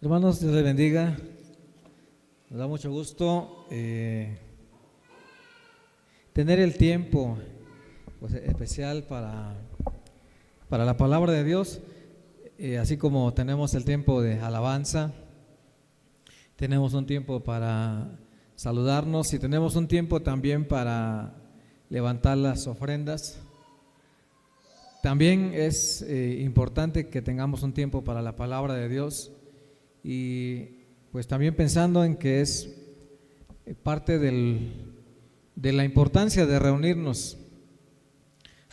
Hermanos, Dios les bendiga. Nos da mucho gusto tener el tiempo especial para la palabra de Dios, así como tenemos el tiempo de alabanza, tenemos un tiempo para saludarnos y tenemos un tiempo también para levantar las ofrendas. También es importante que tengamos un tiempo para la palabra de Dios. Y pues también pensando en que es parte de la importancia de reunirnos,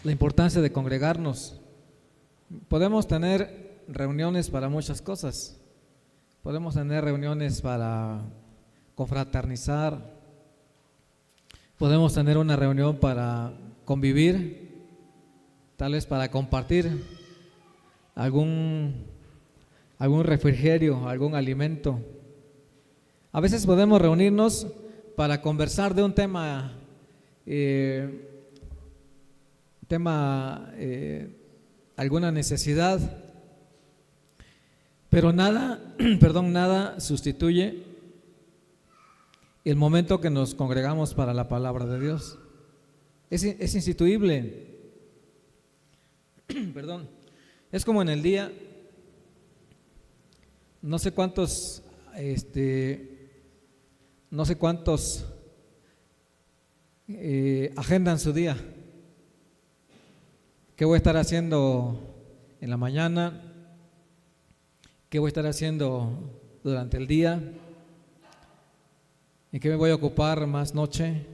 la importancia de congregarnos. Podemos tener reuniones para muchas cosas, podemos tener reuniones para confraternizar, podemos tener una reunión para convivir, tal vez para compartir algún refrigerio, algún alimento. A veces podemos reunirnos para conversar de un tema, alguna necesidad, pero nada sustituye el momento que nos congregamos para la palabra de Dios. Es instituible. Perdón. Es como en el día. No sé cuántos agendan su día. ¿Qué voy a estar haciendo en la mañana? ¿Qué voy a estar haciendo durante el día? ¿En qué me voy a ocupar más noche?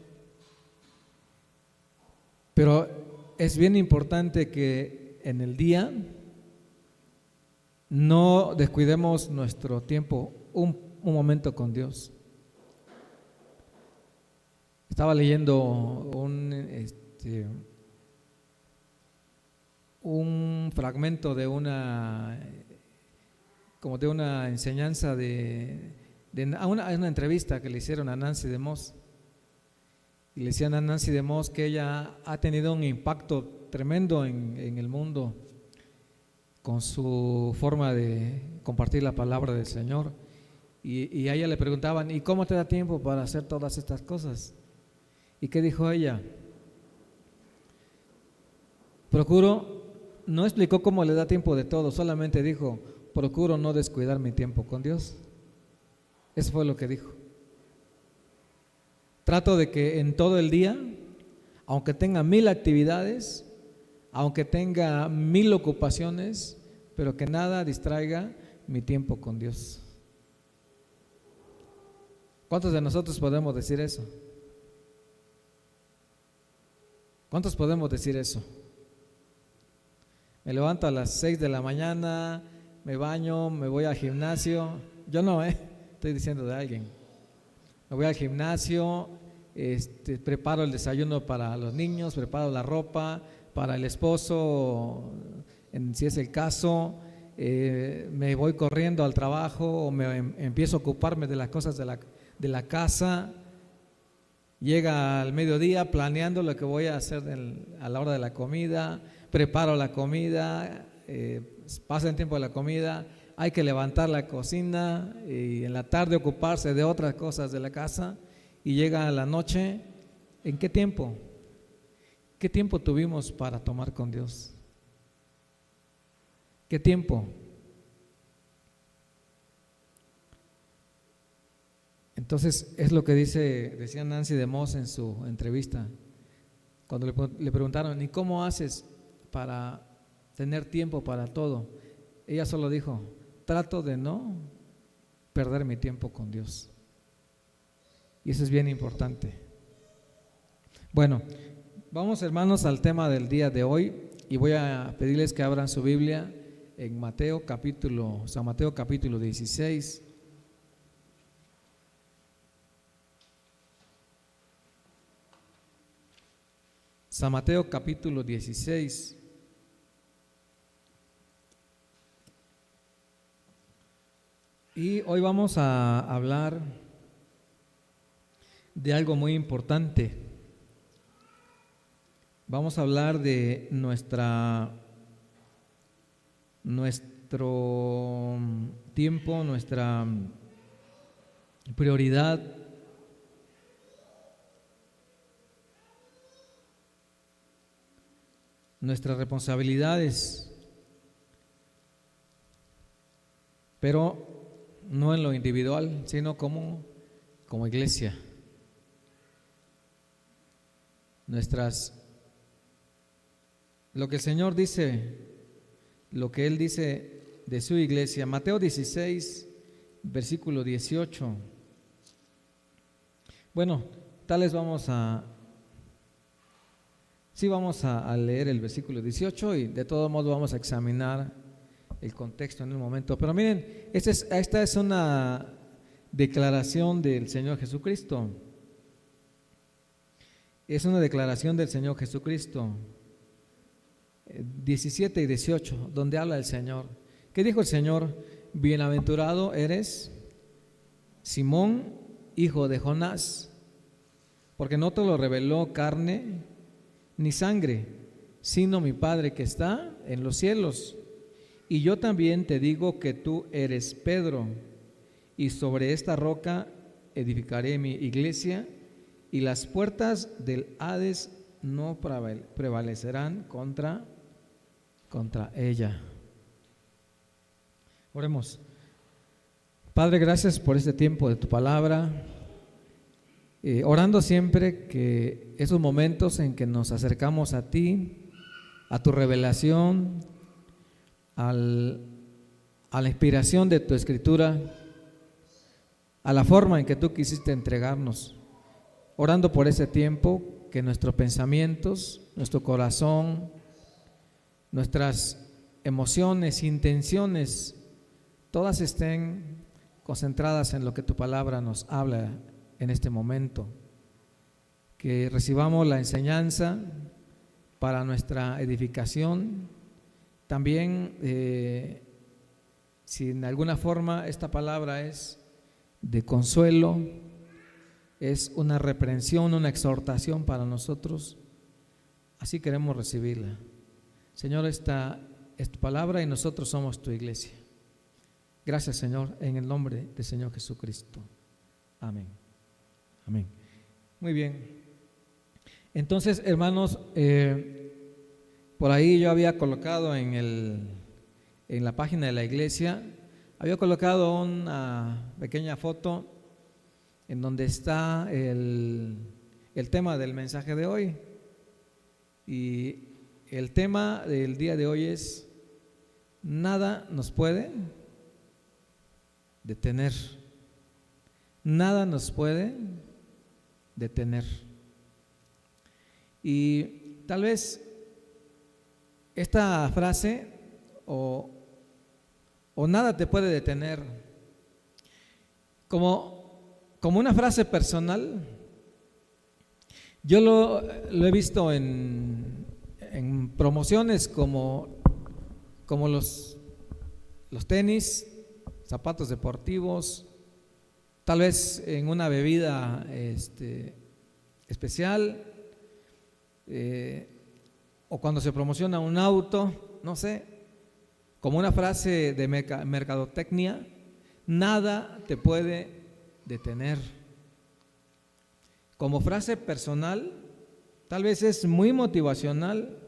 Pero es bien importante que en el día no descuidemos nuestro tiempo, un momento con Dios. Estaba leyendo un fragmento de una enseñanza una entrevista que le hicieron a Nancy DeMoss. Y le decían a Nancy DeMoss que ella ha tenido un impacto tremendo en el mundo con su forma de compartir la palabra del Señor. Y a ella le preguntaban: ¿y cómo te da tiempo para hacer todas estas cosas? ¿Y qué dijo ella? No explicó cómo le da tiempo de todo, solamente dijo: procuro no descuidar mi tiempo con Dios. Eso fue lo que dijo. Trato de que en todo el día, aunque tenga 1000 actividades, aunque tenga 1000 ocupaciones, pero que nada distraiga mi tiempo con Dios. ¿Cuántos de nosotros podemos decir eso? ¿Cuántos podemos decir eso? Me levanto a las 6 de la mañana, me baño, me voy al gimnasio. Yo no, estoy diciendo de alguien. Me voy al gimnasio, preparo el desayuno para los niños, preparo la ropa para el esposo, si es el caso, me voy corriendo al trabajo o empiezo a ocuparme de las cosas de la casa. Llega al mediodía planeando lo que voy a hacer a la hora de la comida, preparo la comida, pasa el tiempo de la comida, hay que levantar la cocina y en la tarde ocuparse de otras cosas de la casa, y llega la noche. ¿En qué tiempo? ¿Qué tiempo tuvimos para tomar con Dios? ¿Qué tiempo? Entonces es lo que decía Nancy DeMoss en su entrevista, cuando le preguntaron: ¿y cómo haces para tener tiempo para todo? Ella solo dijo: trato de no perder mi tiempo con Dios. Y eso es bien importante. Bueno, vamos, hermanos, al tema del día de hoy, y voy a pedirles que abran su Biblia en San Mateo capítulo 16. San Mateo capítulo 16. Y hoy vamos a hablar de algo muy importante. Vamos a hablar de nuestra nuestro tiempo, nuestra prioridad, nuestras responsabilidades, pero no en lo individual, sino como iglesia. Lo que el Señor dice, lo que Él dice de su iglesia. Mateo 16, versículo 18. Bueno, tal vez vamos a leer el versículo 18 y de todo modo vamos a examinar el contexto en un momento. Pero miren, esta es una declaración del Señor Jesucristo. Es una declaración del Señor Jesucristo. 17 y 18, donde habla el Señor. ¿Qué dijo el Señor? Bienaventurado eres, Simón, hijo de Jonás, porque no te lo reveló carne ni sangre, sino mi Padre que está en los cielos. Y yo también te digo que tú eres Pedro, y sobre esta roca edificaré mi iglesia, y las puertas del Hades no prevalecerán contra ella. Oremos. Padre, gracias por este tiempo de tu palabra, orando siempre que esos momentos en que nos acercamos a ti, a tu revelación, a la inspiración de tu escritura, a la forma en que tú quisiste entregarnos, orando por ese tiempo, que nuestros pensamientos, nuestro corazón, nuestras emociones, intenciones, todas estén concentradas en lo que tu palabra nos habla en este momento. Que recibamos la enseñanza para nuestra edificación. También, si en alguna forma esta palabra es de consuelo, es una reprensión, una exhortación para nosotros, así queremos recibirla. Señor, esta es tu palabra y nosotros somos tu iglesia. Gracias, Señor, en el nombre del Señor Jesucristo. Amén. Amén. Muy bien. Entonces, hermanos, por ahí yo había colocado en la página de la iglesia, había colocado una pequeña foto en donde está el tema del mensaje de hoy. Y el tema del día de hoy es: nada nos puede detener. Nada nos puede detener. Y tal vez esta frase, o nada te puede detener, como una frase personal, yo lo he visto en promociones como los tenis, zapatos deportivos, tal vez en una bebida especial, o cuando se promociona un auto, no sé, como una frase de mercadotecnia: nada te puede detener. Como frase personal, tal vez es muy motivacional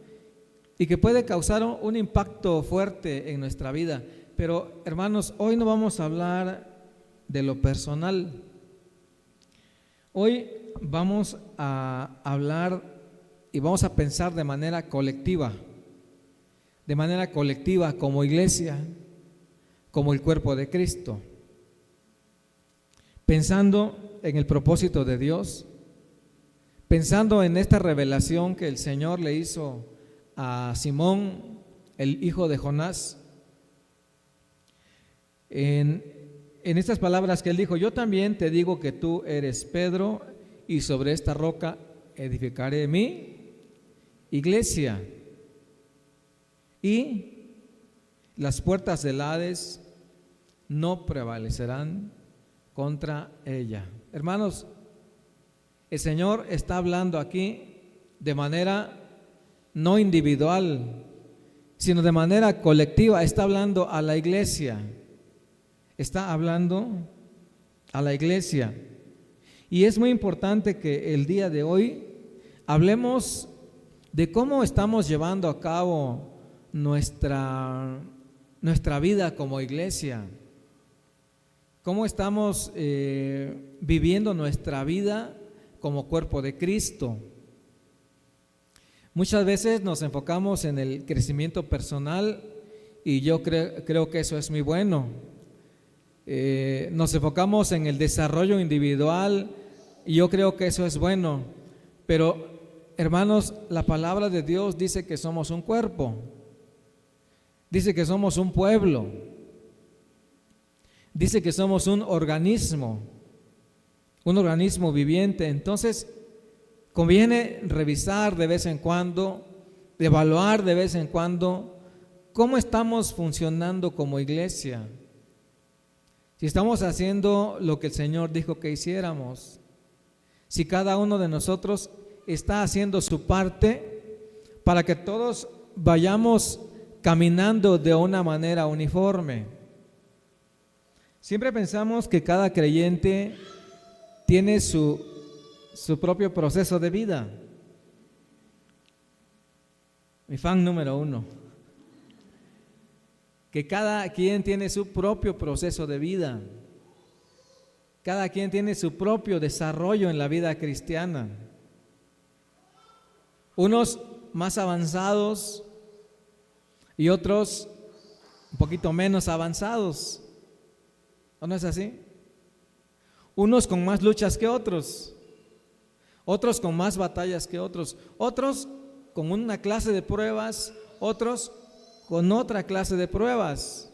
y que puede causar un impacto fuerte en nuestra vida. Pero, hermanos, hoy no vamos a hablar de lo personal. Hoy vamos a hablar y vamos a pensar de manera colectiva como iglesia, como el cuerpo de Cristo, pensando en el propósito de Dios, pensando en esta revelación que el Señor le hizo a Simón, el hijo de Jonás, en estas palabras que él dijo: yo también te digo que tú eres Pedro, y sobre esta roca edificaré mi iglesia, y las puertas del Hades no prevalecerán contra ella. Hermanos, el Señor está hablando aquí de manera no individual, sino de manera colectiva. Está hablando a la iglesia. Está hablando a la iglesia. Y es muy importante que el día de hoy hablemos de cómo estamos llevando a cabo nuestra vida como iglesia. Cómo estamos viviendo nuestra vida como cuerpo de Cristo. Muchas veces nos enfocamos en el crecimiento personal y yo creo que eso es muy bueno. Nos enfocamos en el desarrollo individual y yo creo que eso es bueno. Pero, hermanos, la palabra de Dios dice que somos un cuerpo. Dice que somos un pueblo. Dice que somos un organismo viviente. Entonces, conviene revisar de vez en cuando, evaluar de vez en cuando cómo estamos funcionando como iglesia. Si estamos haciendo lo que el Señor dijo que hiciéramos, si cada uno de nosotros está haciendo su parte para que todos vayamos caminando de una manera uniforme. Siempre pensamos que cada creyente tiene su propio proceso de vida. Mi fan número 1. Que cada quien tiene su propio proceso de vida. Cada quien tiene su propio desarrollo en la vida cristiana. Unos más avanzados y otros un poquito menos avanzados. ¿O no es así? Unos con más luchas que otros, otros con más batallas que otros, otros con una clase de pruebas, otros con otra clase de pruebas.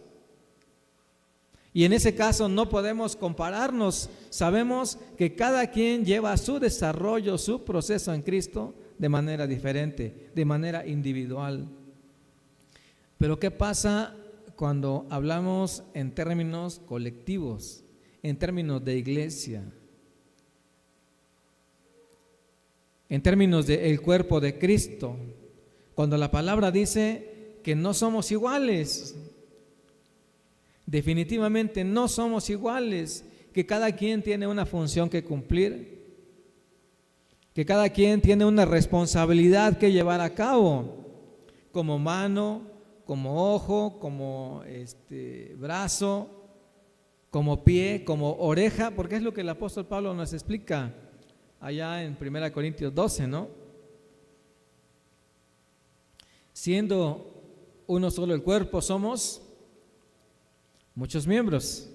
Y en ese caso no podemos compararnos. Sabemos que cada quien lleva su desarrollo, su proceso en Cristo de manera diferente, de manera individual. Pero ¿qué pasa cuando hablamos en términos colectivos, en términos de iglesia, en términos del cuerpo de Cristo? Cuando la palabra dice que no somos iguales, definitivamente no somos iguales, que cada quien tiene una función que cumplir, que cada quien tiene una responsabilidad que llevar a cabo, como mano, como ojo, como brazo, como pie, como oreja, porque es lo que el apóstol Pablo nos explica allá en 1 Corintios 12, ¿no? Siendo uno solo el cuerpo, somos muchos miembros,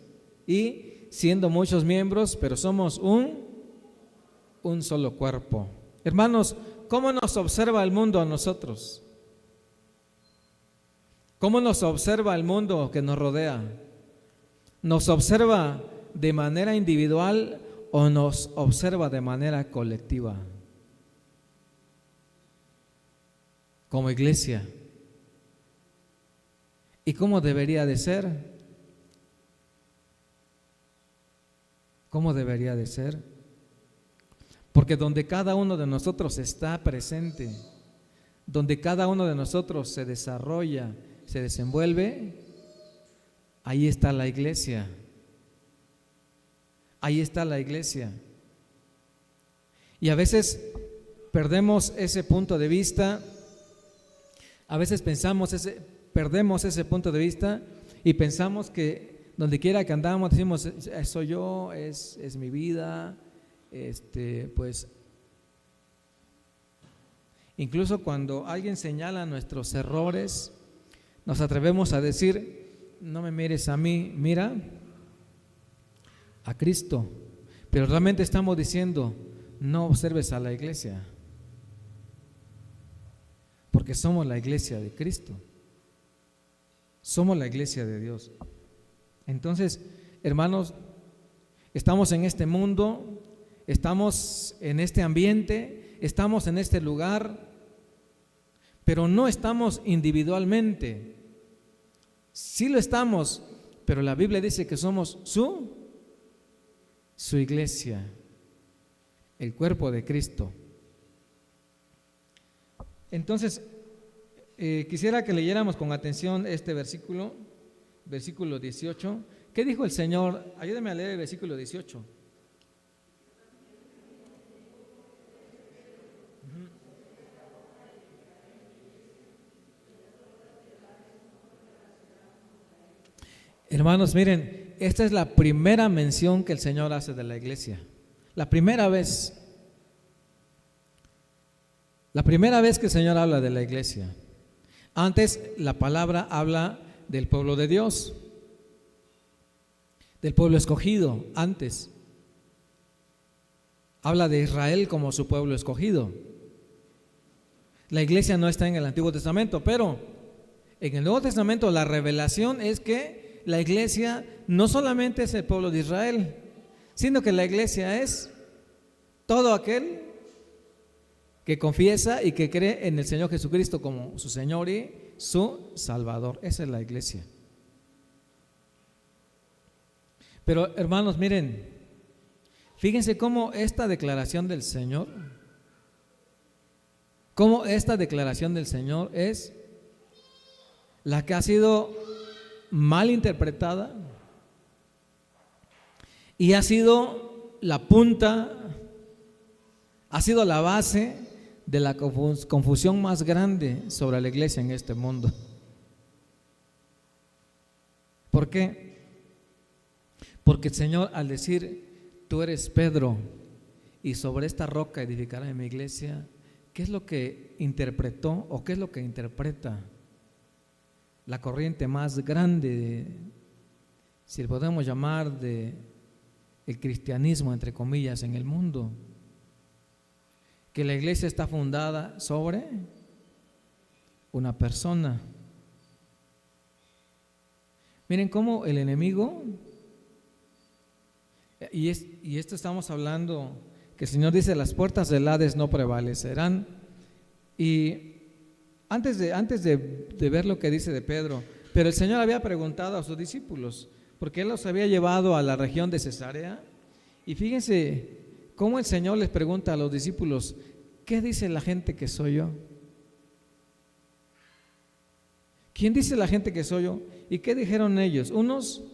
y siendo muchos miembros, pero somos un solo cuerpo. Hermanos, ¿cómo nos observa el mundo a nosotros? ¿Cómo nos observa el mundo que nos rodea? ¿Nos observa de manera individual o nos observa de manera colectiva? Como iglesia. ¿Y cómo debería de ser? ¿Cómo debería de ser? Porque donde cada uno de nosotros está presente, donde cada uno de nosotros se desarrolla, se desenvuelve, ahí está la iglesia. Ahí está la iglesia. Y a veces perdemos ese punto de vista, a veces perdemos ese punto de vista y pensamos que donde quiera que andamos decimos, soy yo, es mi vida, pues incluso cuando alguien señala nuestros errores, nos atrevemos a decir, no me mires a mí, mira a Cristo. Pero realmente estamos diciendo, no observes a la iglesia, porque somos la iglesia de Cristo, somos la iglesia de Dios. Entonces, hermanos, estamos en este mundo, estamos en este ambiente, estamos en este lugar, pero no estamos individualmente. Sí lo estamos, pero la Biblia dice que somos su iglesia, el cuerpo de Cristo. Entonces, Quisiera que leyéramos con atención este versículo, versículo 18. ¿Qué dijo el Señor? Ayúdame a leer el versículo 18. Hermanos, miren, esta es la primera mención que el Señor hace de la iglesia. La primera vez que el Señor habla de la iglesia. Antes la palabra habla del pueblo de Dios, del pueblo escogido. Antes habla de Israel como su pueblo escogido. La iglesia no está en el Antiguo Testamento, pero en el Nuevo Testamento la revelación es que la iglesia no solamente es el pueblo de Israel, sino que la iglesia es todo aquel que confiesa y que cree en el Señor Jesucristo como su Señor y su Salvador. Esa es la iglesia. Pero hermanos, miren, fíjense cómo esta declaración del Señor, es la que ha sido mal interpretada y ha sido la punta, ha sido la base de la confusión más grande sobre la iglesia en este mundo. ¿Por qué? Porque el Señor, al decir: tú eres Pedro y sobre esta roca edificaré mi iglesia, ¿qué es lo que interpretó o qué es lo que interpreta la corriente más grande, si le podemos llamar, de el cristianismo, entre comillas, en el mundo? Que la iglesia está fundada sobre una persona. Miren cómo el enemigo, y esto estamos hablando, que el Señor dice: las puertas del Hades no prevalecerán. Y antes de ver lo que dice de Pedro, pero el Señor había preguntado a sus discípulos, porque Él los había llevado a la región de Cesarea, y fíjense cómo el Señor les pregunta a los discípulos: ¿qué dice la gente que soy yo? ¿Quién dice la gente que soy yo? ¿Y qué dijeron ellos? Unos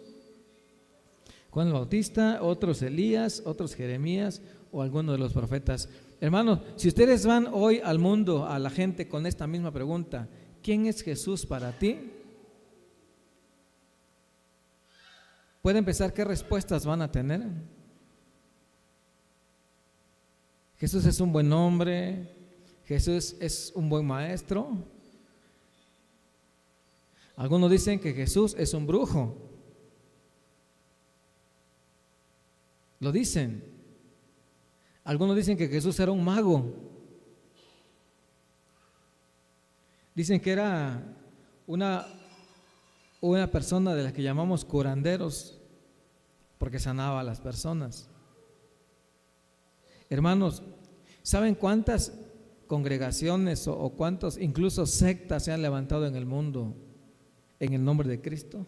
Juan el Bautista, otros Elías, otros Jeremías o alguno de los profetas. Hermanos, si ustedes van hoy al mundo, a la gente, con esta misma pregunta: ¿quién es Jesús para ti?, pueden pensar qué respuestas van a tener. Jesús es un buen hombre, Jesús es un buen maestro. Algunos dicen que Jesús es un brujo. Lo dicen. Algunos dicen que Jesús era un mago. Dicen que era una persona de la que llamamos curanderos, porque sanaba a las personas. Hermanos, ¿saben cuántas congregaciones o cuántos incluso sectas se han levantado en el mundo en el nombre de Cristo?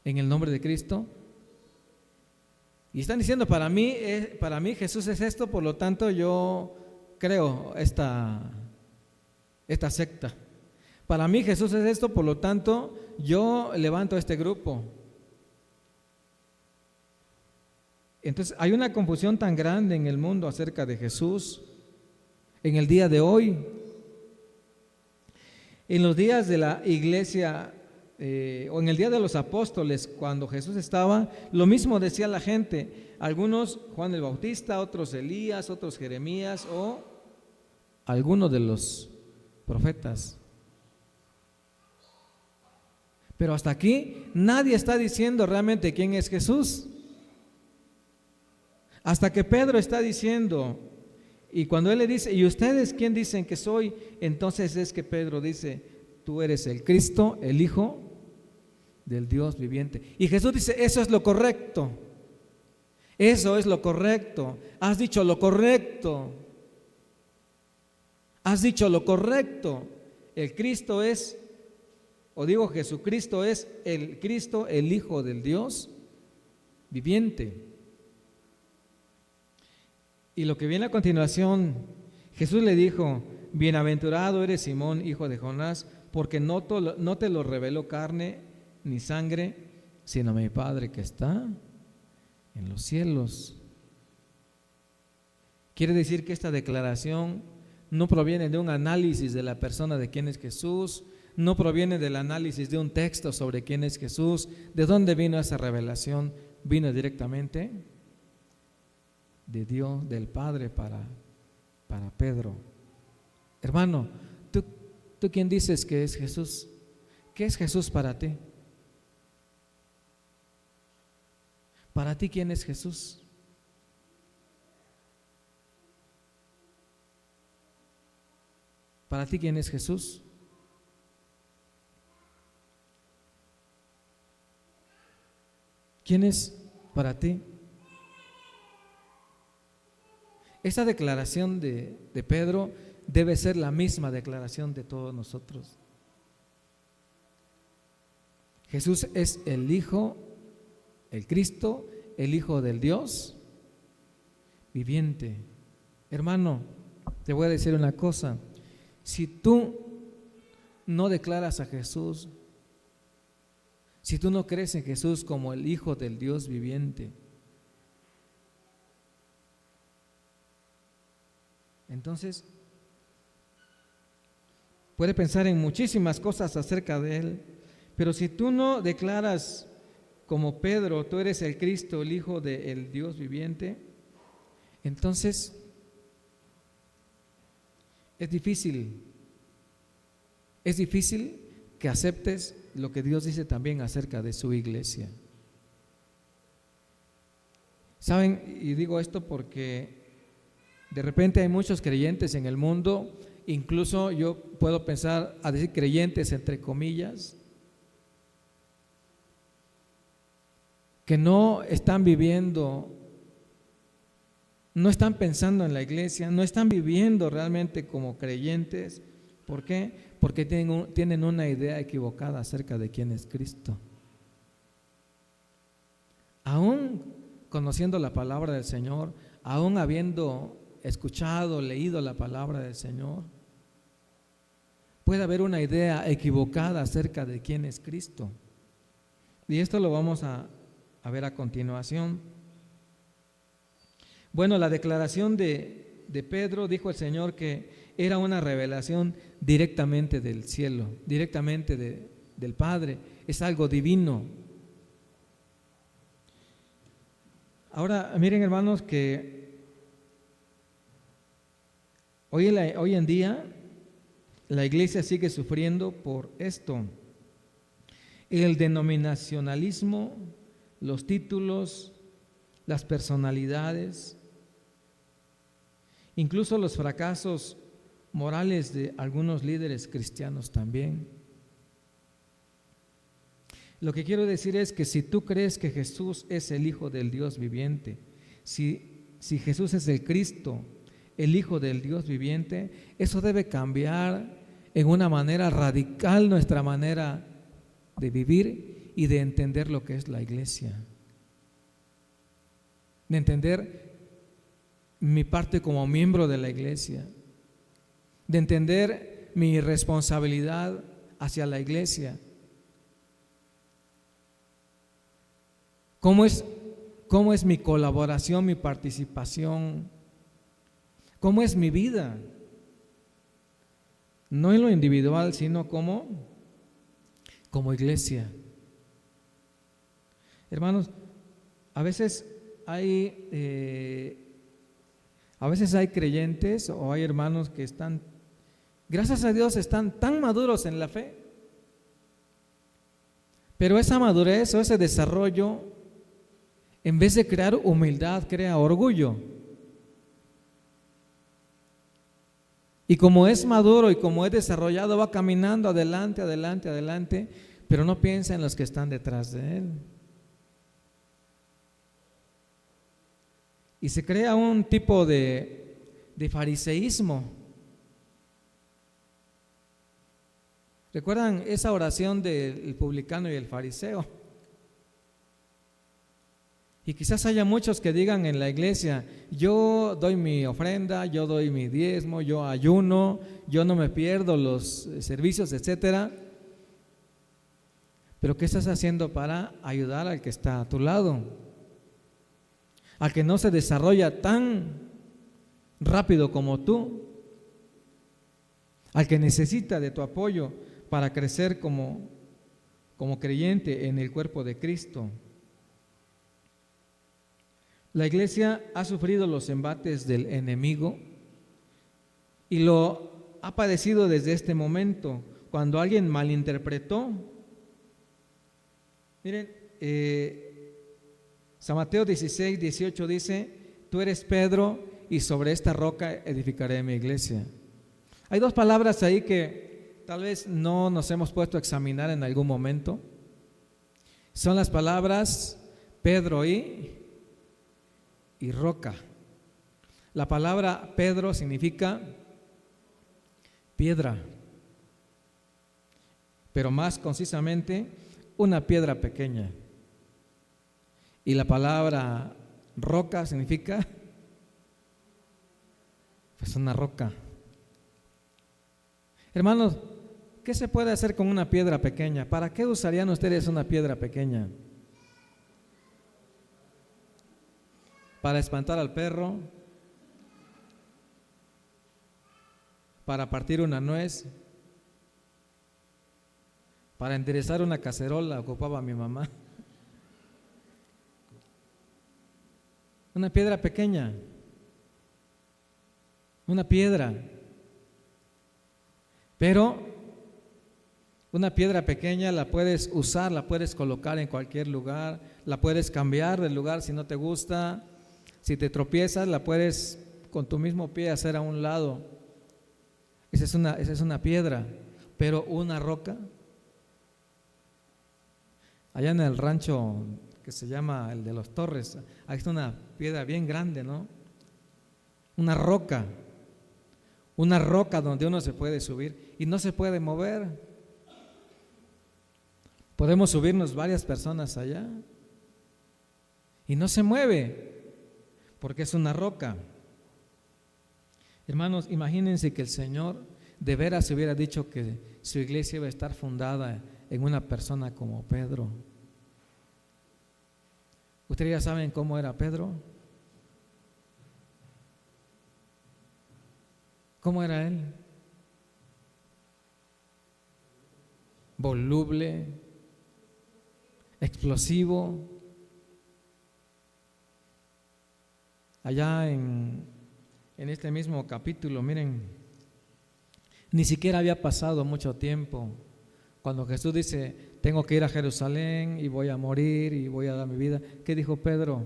En el nombre de Cristo. Y están diciendo: para mí Jesús es esto, por lo tanto yo creo esta secta. Para mí Jesús es esto, por lo tanto yo levanto este grupo. Entonces hay una confusión tan grande en el mundo acerca de Jesús en el día de hoy. En los días de la iglesia o en el día de los apóstoles, cuando Jesús estaba, lo mismo decía la gente. Algunos Juan el Bautista, otros Elías, otros Jeremías o algunos de los profetas. Pero hasta aquí nadie está diciendo realmente quién es Jesús. Hasta que Pedro está diciendo, y cuando él le dice: ¿y ustedes quién dicen que soy? Entonces es que Pedro dice: tú eres el Cristo, el Hijo del Dios viviente. Y Jesús dice: eso es lo correcto. Eso es lo correcto. Has dicho lo correcto. Has dicho lo correcto. El Cristo es, o digo, Jesucristo es el Cristo, el Hijo del Dios viviente. Y lo que viene a continuación, Jesús le dijo: bienaventurado eres Simón, hijo de Jonás, porque no te lo reveló carne ni sangre, sino mi Padre que está en los cielos. Quiere decir que esta declaración no proviene de un análisis de la persona de quién es Jesús, no proviene del análisis de un texto sobre quién es Jesús. ¿De dónde vino esa revelación? Vino directamente de Dios, del Padre para Pedro. Hermano, ¿tú quién dices que es Jesús? ¿Qué es Jesús para ti? ¿Para ti quién es Jesús? ¿Para ti quién es Jesús? ¿Quién es para ti? Esta declaración de Pedro debe ser la misma declaración de todos nosotros. Jesús es el Hijo, el Cristo, el Hijo del Dios viviente. Hermano, te voy a decir una cosa. Si tú no declaras a Jesús, si tú no crees en Jesús como el Hijo del Dios viviente, entonces puede pensar en muchísimas cosas acerca de Él, pero si tú no declaras como Pedro, tú eres el Cristo, el Hijo del Dios viviente, entonces es difícil que aceptes lo que Dios dice también acerca de su iglesia. ¿Saben? Y digo esto porque de repente hay muchos creyentes en el mundo, incluso yo puedo pensar a decir creyentes entre comillas, que no están viviendo, no están pensando en la iglesia, no están viviendo realmente como creyentes. ¿Por qué? Porque tienen una idea equivocada acerca de quién es Cristo. Aún conociendo la palabra del Señor, aún habiendo escuchado, leído la palabra del Señor, puede haber una idea equivocada acerca de quién es Cristo. Y esto lo vamos a ver a continuación. Bueno, la declaración de Pedro, dijo el Señor que era una revelación directamente del cielo, directamente del Padre, es algo divino. Ahora, miren hermanos que hoy en día la iglesia sigue sufriendo por esto. El denominacionalismo, los títulos, las personalidades, incluso los fracasos morales de algunos líderes cristianos también. Lo que quiero decir es que si tú crees que Jesús es el Hijo del Dios viviente, si Jesús es el Cristo, el Hijo del Dios viviente, eso debe cambiar en una manera radical nuestra manera de vivir y de entender lo que es la iglesia, de entender mi parte como miembro de la iglesia, de entender mi responsabilidad hacia la iglesia. ¿Cómo es mi colaboración, mi participación? ¿Cómo es mi vida? No en lo individual, sino como iglesia. Hermanos, a veces hay creyentes o hay hermanos que están, gracias a Dios, están tan maduros en la fe, pero esa madurez o ese desarrollo, en vez de crear humildad, crea orgullo. Y como es maduro y como es desarrollado, va caminando adelante, pero no piensa en los que están detrás de él. Y se crea un tipo de fariseísmo. ¿Recuerdan esa oración del publicano y el fariseo? Y quizás haya muchos que digan en la iglesia: yo doy mi ofrenda, yo doy mi diezmo, yo ayuno, yo no me pierdo los servicios, etcétera. Pero ¿qué estás haciendo para ayudar al que está a tu lado? Al que no se desarrolla tan rápido como tú, al que necesita de tu apoyo para crecer como creyente en el cuerpo de Cristo. La iglesia ha sufrido los embates del enemigo y lo ha padecido desde este momento, cuando alguien malinterpretó. Miren, San Mateo 16, 18 dice: tú eres Pedro y sobre esta roca edificaré mi iglesia. Hay dos palabras ahí que tal vez no nos hemos puesto a examinar en algún momento. Son las palabras Pedro y roca. La palabra Pedro significa piedra, pero más concisamente una piedra pequeña. Y la palabra roca significa pues una roca. Hermanos, ¿qué se puede hacer con una piedra pequeña? ¿Para qué usarían ustedes una piedra pequeña? ¿Para espantar al perro? ¿Para partir una nuez? ¿Para enderezar una cacerola? Ocupaba mi mamá. Una piedra pequeña, una piedra. Pero una piedra pequeña la puedes usar, la puedes colocar en cualquier lugar, la puedes cambiar del lugar si no te gusta. Si te tropiezas, la puedes con tu mismo pie hacer a un lado. Esa es una piedra. Pero una roca, allá en el rancho que se llama el de los Torres, ahí está una piedra bien grande, ¿no? Una roca donde uno se puede subir y no se puede mover. Podemos subirnos varias personas allá y no se mueve porque es una roca. Hermanos, imagínense que el Señor de veras hubiera dicho que su iglesia iba a estar fundada en una persona como Pedro. ¿Ustedes ya saben cómo era Pedro? ¿Cómo era él? Voluble, explosivo. Allá en este mismo capítulo, miren, ni siquiera había pasado mucho tiempo cuando Jesús dice: tengo que ir a Jerusalén y voy a morir y voy a dar mi vida. ¿Qué dijo Pedro?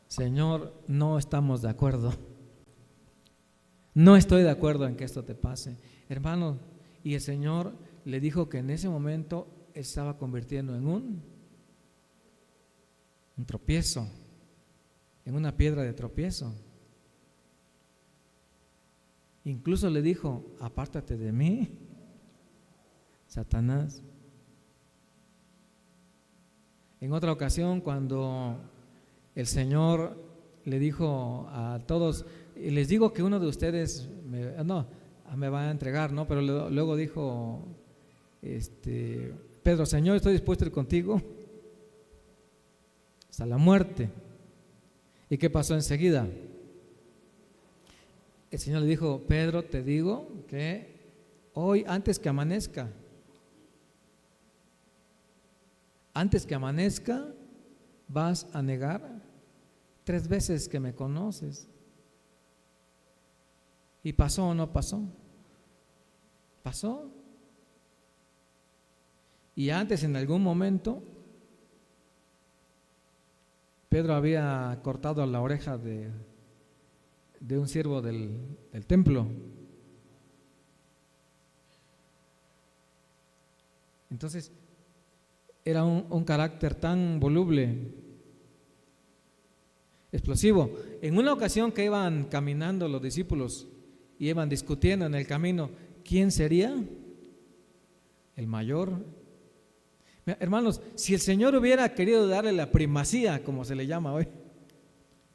Señor, no estamos de acuerdo. No estoy de acuerdo en que esto te pase. Hermano, y el Señor le dijo que en ese momento estaba convirtiendo en un tropiezo, en una piedra de tropiezo. Incluso le dijo: apártate de mí, Satanás. En otra ocasión, cuando el Señor le dijo a todos: les digo que uno de ustedes me va a entregar, ¿no? Pero luego dijo Pedro: Señor, estoy dispuesto a ir contigo hasta la muerte. ¿Y qué pasó enseguida? El Señor le dijo: Pedro, te digo que hoy, antes que amanezca, vas a negar 3 veces que me conoces. ¿Y pasó o no pasó? Pasó. Y antes, en algún momento, Pedro había cortado la oreja de un siervo del templo. Entonces, era un carácter tan voluble, explosivo. En una ocasión que iban caminando los discípulos y iban discutiendo en el camino quién sería el mayor, Mira, hermanos, si el Señor hubiera querido darle la primacía, como se le llama hoy,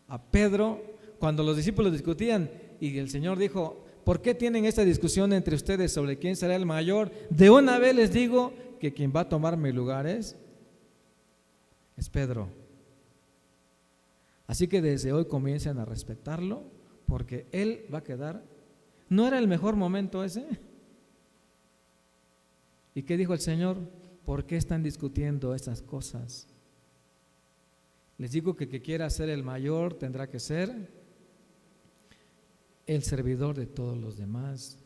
a Pedro, cuando los discípulos discutían y el Señor dijo: ¿por qué tienen esta discusión entre ustedes sobre quién será el mayor? De una vez les digo que quien va a tomar mi lugar es Pedro. Así que desde hoy comiencen a respetarlo, porque él va a quedar. ¿No era el mejor momento ese? ¿Y qué dijo el Señor? ¿Por qué están discutiendo estas cosas? Les digo que el que quiera ser el mayor tendrá que ser el servidor de todos los demás.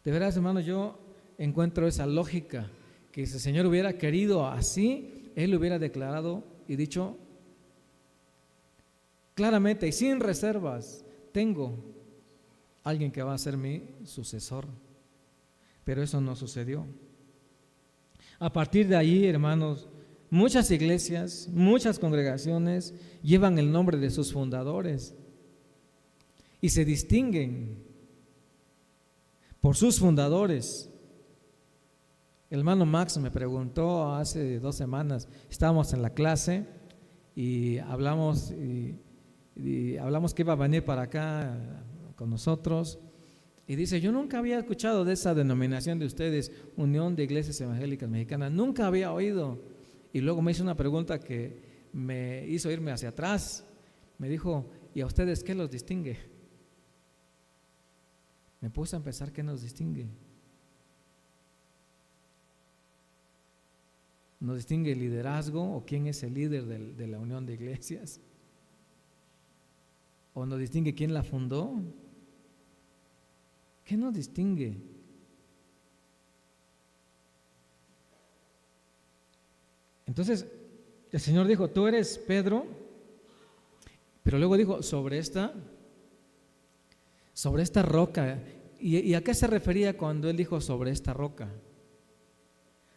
De veras, hermanos, yo encuentro esa lógica, que si el Señor hubiera querido así, Él hubiera declarado y dicho claramente y sin reservas: tengo alguien que va a ser mi sucesor. Pero eso no sucedió. A partir de ahí, hermanos, muchas iglesias, muchas congregaciones llevan el nombre de sus fundadores y se distinguen por sus fundadores. El hermano Max me preguntó hace 2 semanas, estábamos en la clase y hablamos que iba a venir para acá con nosotros, y dice: yo nunca había escuchado de esa denominación de ustedes, Unión de Iglesias Evangélicas Mexicanas, nunca había oído. Y luego me hizo una pregunta que me hizo irme hacia atrás. Me dijo: ¿y a ustedes qué los distingue? Me puse a pensar: ¿qué nos distingue? ¿Nos distingue el liderazgo o quién es el líder de la Unión de Iglesias? ¿O nos distingue quién la fundó? ¿Qué nos distingue? Entonces el Señor dijo: tú eres Pedro, pero luego dijo: sobre esta roca. ¿Y a qué se refería cuando Él dijo sobre esta roca?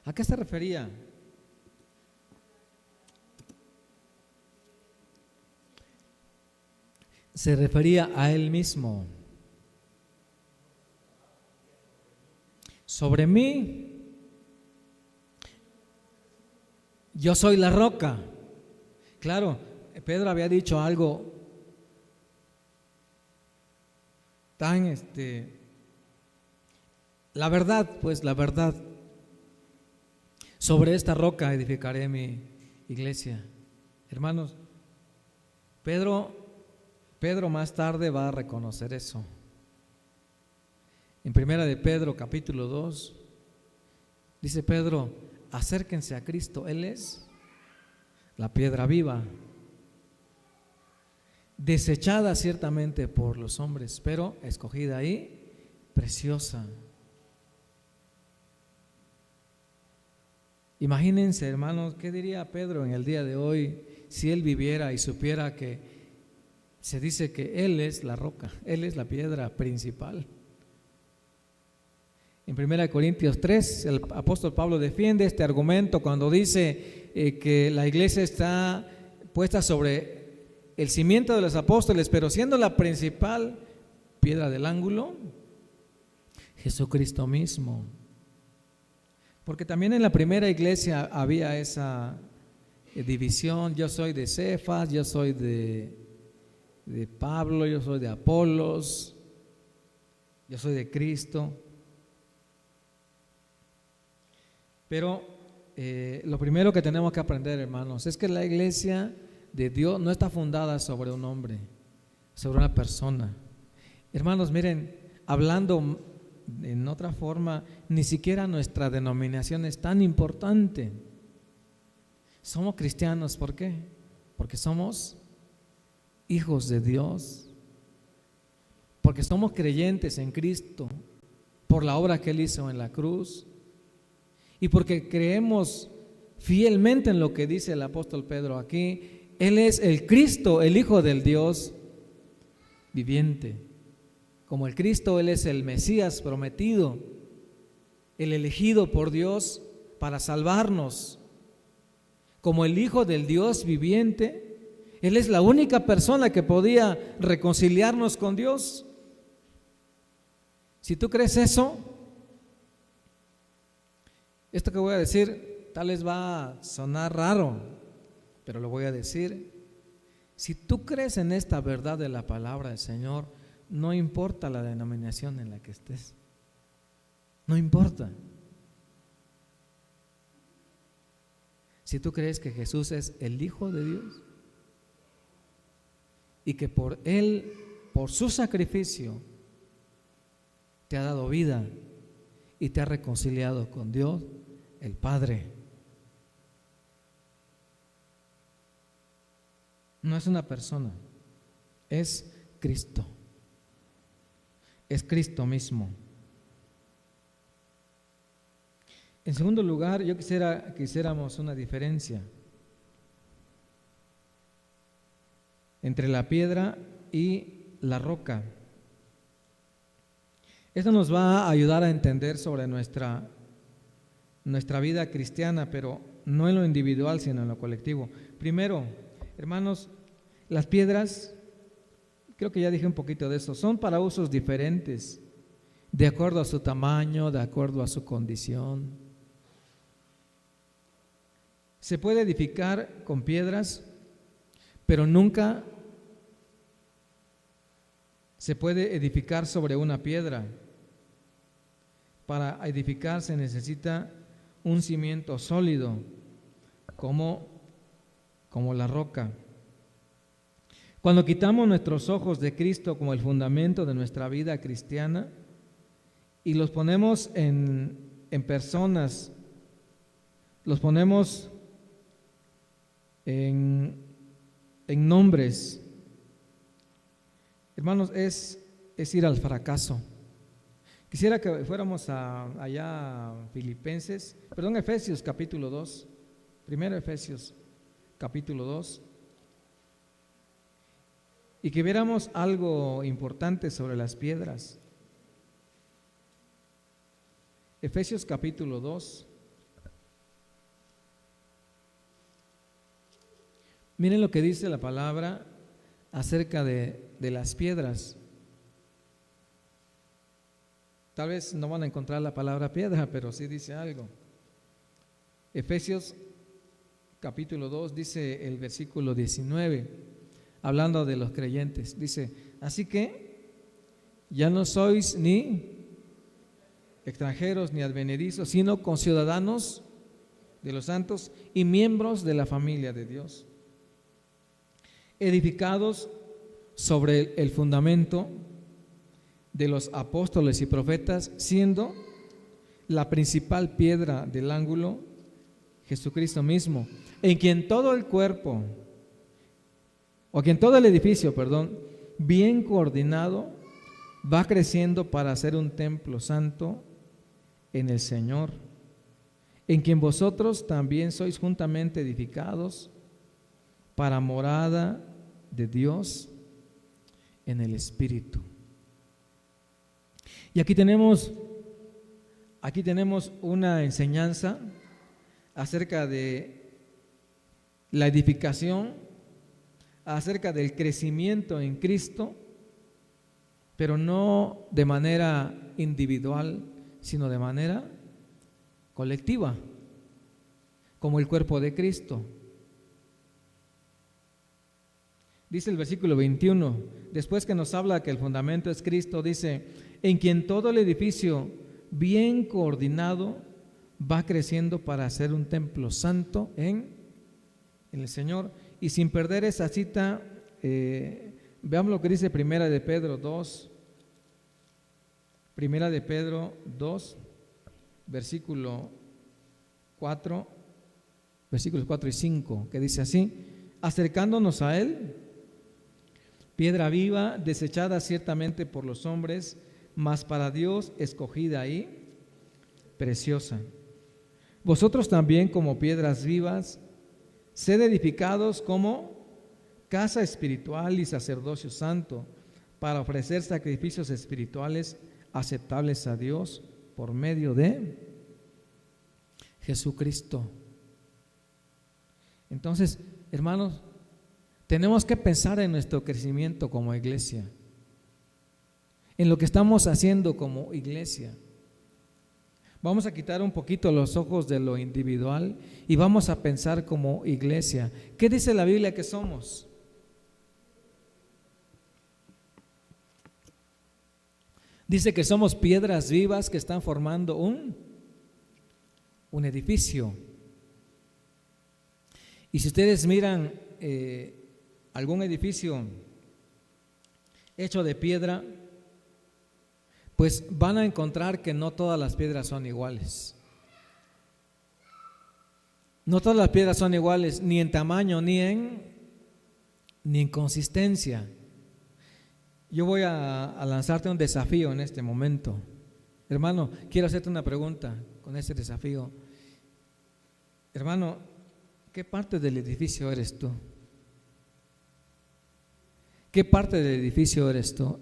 ¿A qué se refería? Se refería a Él mismo. Sobre mí, yo soy la roca. Claro, Pedro había dicho algo tan la verdad, pues la verdad: sobre esta roca edificaré mi iglesia. Hermanos, Pedro más tarde va a reconocer eso. En primera de Pedro capítulo 2 dice Pedro: acérquense a Cristo, Él es la piedra viva, desechada ciertamente por los hombres, pero escogida ahí, preciosa. Imagínense, hermanos, ¿qué diría Pedro en el día de hoy si él viviera y supiera que se dice que Él es la roca, Él es la piedra principal? En 1 Corintios 3, el apóstol Pablo defiende este argumento cuando dice que la iglesia está puesta sobre el cimiento de los apóstoles, pero siendo la principal piedra del ángulo Jesucristo mismo. Porque también en la primera iglesia había esa división: yo soy de Cefas, yo soy de Pablo, yo soy de Apolos, yo soy de Cristo. Pero lo primero que tenemos que aprender, hermanos, es que la iglesia de Dios no está fundada sobre un hombre, sobre una persona. Hermanos, miren, hablando en otra forma, ni siquiera nuestra denominación es tan importante. Somos cristianos, ¿por qué? Porque somos hijos de Dios, porque somos creyentes en Cristo por la obra que Él hizo en la cruz, y porque creemos fielmente en lo que dice el apóstol Pedro aquí: Él es el Cristo, el Hijo del Dios viviente. Como el Cristo, Él es el Mesías prometido, el elegido por Dios para salvarnos. Como el Hijo del Dios viviente, Él es la única persona que podía reconciliarnos con Dios. Si tú crees eso, esto que voy a decir tal vez va a sonar raro, pero lo voy a decir. Si tú crees en esta verdad de la palabra del Señor, no importa la denominación en la que estés, no importa. Si tú crees que Jesús es el Hijo de Dios y que por Él, por su sacrificio, te ha dado vida y te ha reconciliado con Dios, el Padre. No es una persona, es Cristo. Es Cristo mismo. En segundo lugar, yo quisiéramos una diferencia entre la piedra y la roca. Esto nos va a ayudar a entender sobre nuestra vida cristiana, pero no en lo individual, sino en lo colectivo. Primero, hermanos, las piedras, creo que ya dije un poquito de eso, son para usos diferentes, de acuerdo a su tamaño, de acuerdo a su condición. Se puede edificar con piedras, pero nunca se puede edificar sobre una piedra. Para edificar se necesita un cimiento sólido, como la roca. Cuando quitamos nuestros ojos de Cristo como el fundamento de nuestra vida cristiana y los ponemos en personas, los ponemos en nombres, hermanos, es ir al fracaso. Quisiera que fuéramos allá a Efesios capítulo 2, primero Efesios capítulo 2, y que viéramos algo importante sobre las piedras. Efesios capítulo 2. Miren lo que dice la palabra acerca de las piedras. Tal vez no van a encontrar la palabra piedra, pero sí dice algo. Efesios capítulo 2 dice el versículo 19, hablando de los creyentes. Dice, así que ya no sois ni extranjeros ni advenedizos, sino conciudadanos de los santos y miembros de la familia de Dios, edificados sobre el fundamento de los apóstoles y profetas, siendo la principal piedra del ángulo Jesucristo mismo, en quien todo el cuerpo, o quien todo el edificio, bien coordinado, va creciendo para ser un templo santo en el Señor, en quien vosotros también sois juntamente edificados para morada de Dios en el Espíritu. Y aquí tenemos una enseñanza acerca de la edificación, acerca del crecimiento en Cristo, pero no de manera individual, sino de manera colectiva, como el cuerpo de Cristo. Dice el versículo 21, después que nos habla que el fundamento es Cristo, dice, en quien todo el edificio bien coordinado va creciendo para ser un templo santo en el Señor. Y sin perder esa cita, veamos lo que dice Primera de Pedro 2, versículos 4 y 5, que dice así, acercándonos a Él, piedra viva, desechada ciertamente por los hombres, mas para Dios escogida y preciosa. Vosotros también, como piedras vivas, sed edificados como casa espiritual y sacerdocio santo, para ofrecer sacrificios espirituales aceptables a Dios por medio de Jesucristo. Entonces, hermanos, tenemos que pensar en nuestro crecimiento como iglesia, en lo que estamos haciendo como iglesia. Vamos a quitar un poquito los ojos de lo individual y vamos a pensar como iglesia. ¿Qué dice la Biblia que somos? Dice que somos piedras vivas que están formando un edificio. Y si ustedes miran algún edificio hecho de piedra, pues van a encontrar que no todas las piedras son iguales. No todas las piedras son iguales, ni en tamaño, ni en consistencia. Yo voy a lanzarte un desafío en este momento. Hermano, quiero hacerte una pregunta con este desafío. Hermano, ¿qué parte del edificio eres tú? ¿Qué parte del edificio eres tú?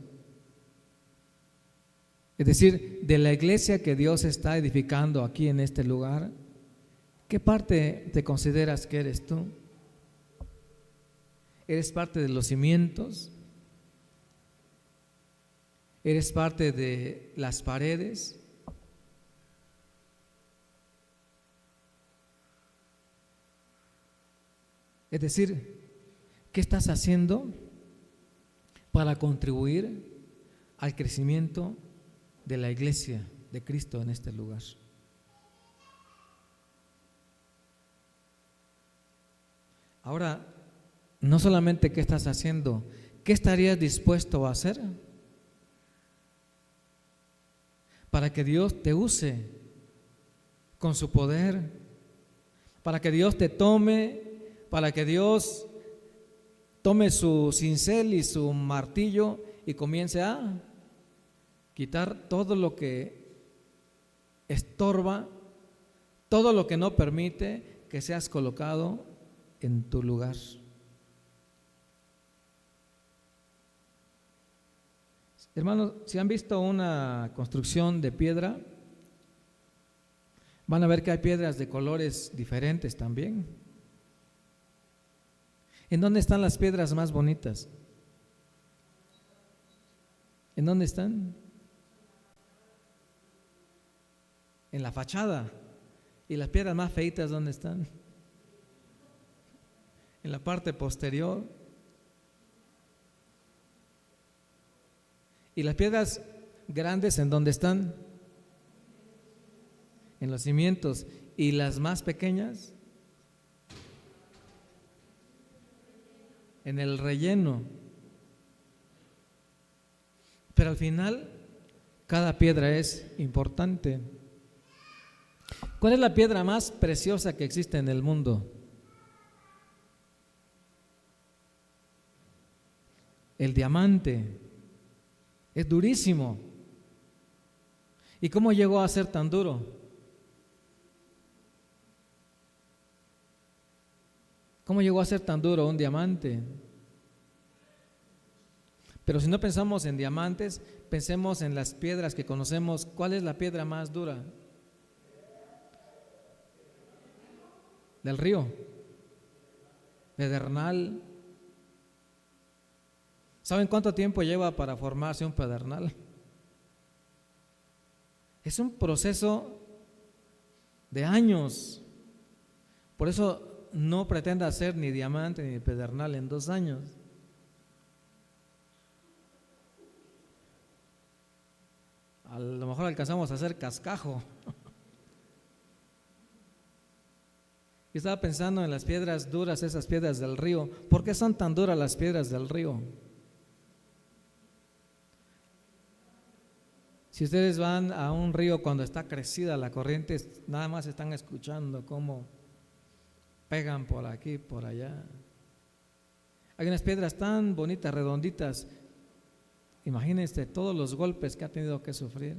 Es decir, de la iglesia que Dios está edificando aquí en este lugar, ¿qué parte te consideras que eres tú? ¿Eres parte de los cimientos? ¿Eres parte de las paredes? Es decir, ¿qué estás haciendo para contribuir al crecimiento de la iglesia de Cristo en este lugar? Ahora, no solamente qué estás haciendo, ¿qué estarías dispuesto a hacer para que Dios te use con su poder, para que Dios te tome, para que Dios tome su cincel y su martillo y comience a quitar todo lo que estorba, todo lo que no permite que seas colocado en tu lugar? Hermanos, si han visto una construcción de piedra, van a ver que hay piedras de colores diferentes también. ¿En dónde están las piedras más bonitas? ¿En dónde están? En la fachada. ¿Y las piedras más feitas dónde están? En la parte posterior. ¿Y las piedras grandes en dónde están? En los cimientos. ¿Y las más pequeñas? En el relleno. Pero al final, cada piedra es importante. ¿Cuál es la piedra más preciosa que existe en el mundo? El diamante. Es durísimo. ¿Y cómo llegó a ser tan duro? ¿Cómo llegó a ser tan duro un diamante? Pero si no pensamos en diamantes, pensemos en las piedras que conocemos. ¿Cuál es la piedra más dura? Del río. Pedernal. ¿Saben cuánto tiempo lleva para formarse un pedernal? Es un proceso de años. Por eso no pretenda hacer ni diamante ni pedernal en 2 años. A lo mejor alcanzamos a hacer cascajo. Yo estaba pensando en las piedras duras, esas piedras del río. ¿Por qué son tan duras las piedras del río? Si ustedes van a un río cuando está crecida la corriente, nada más están escuchando cómo pegan por aquí, por allá. Hay unas piedras tan bonitas, redonditas. Imagínense todos los golpes que ha tenido que sufrir.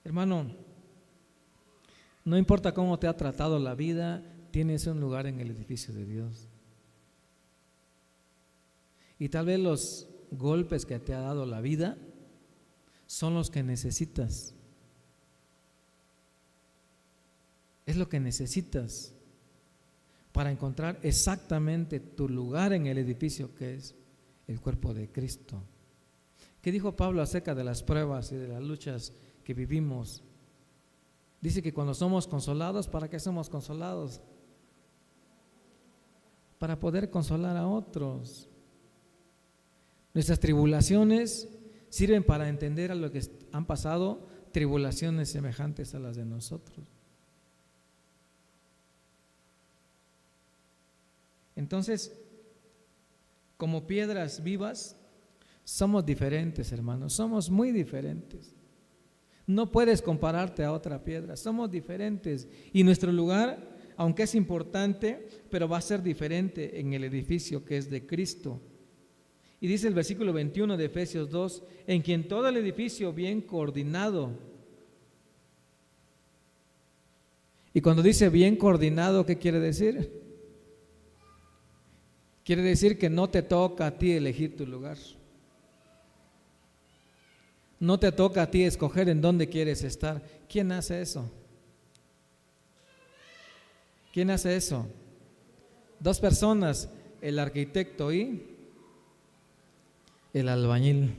Hermano, no importa cómo te ha tratado la vida, tienes un lugar en el edificio de Dios. Y tal vez los golpes que te ha dado la vida son los que necesitas. Es lo que necesitas para encontrar exactamente tu lugar en el edificio que es el cuerpo de Cristo. ¿Qué dijo Pablo acerca de las pruebas y de las luchas que vivimos? Dice que cuando somos consolados, ¿para qué somos consolados? Para poder consolar a otros. Nuestras tribulaciones sirven para entender a lo que han pasado tribulaciones semejantes a las de nosotros. Entonces, como piedras vivas, somos diferentes, hermanos, somos muy diferentes. No puedes compararte a otra piedra, somos diferentes. Y nuestro lugar, aunque es importante, pero va a ser diferente en el edificio que es de Cristo. Y dice el versículo 21 de Efesios 2, en quien todo el edificio bien coordinado. Y cuando dice bien coordinado, ¿qué quiere decir? Quiere decir que no te toca a ti elegir tu lugar. No te toca a ti escoger en dónde quieres estar. ¿Quién hace eso? ¿Quién hace eso? Dos personas, el arquitecto y el albañil.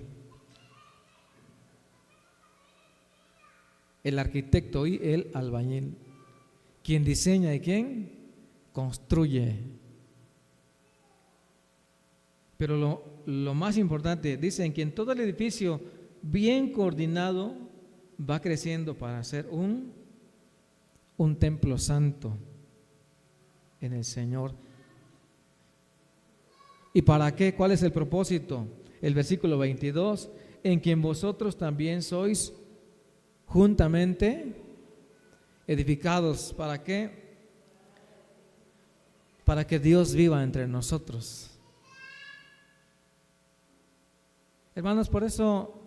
El arquitecto y el albañil. ¿Quién diseña y quién construye? Pero lo más importante, dice, en quien todo el edificio bien coordinado va creciendo para ser un templo santo en el Señor. ¿Y para qué? ¿Cuál es el propósito? El versículo 22, en quien vosotros también sois juntamente edificados. ¿Para qué? Para que Dios viva entre nosotros. Hermanos, por eso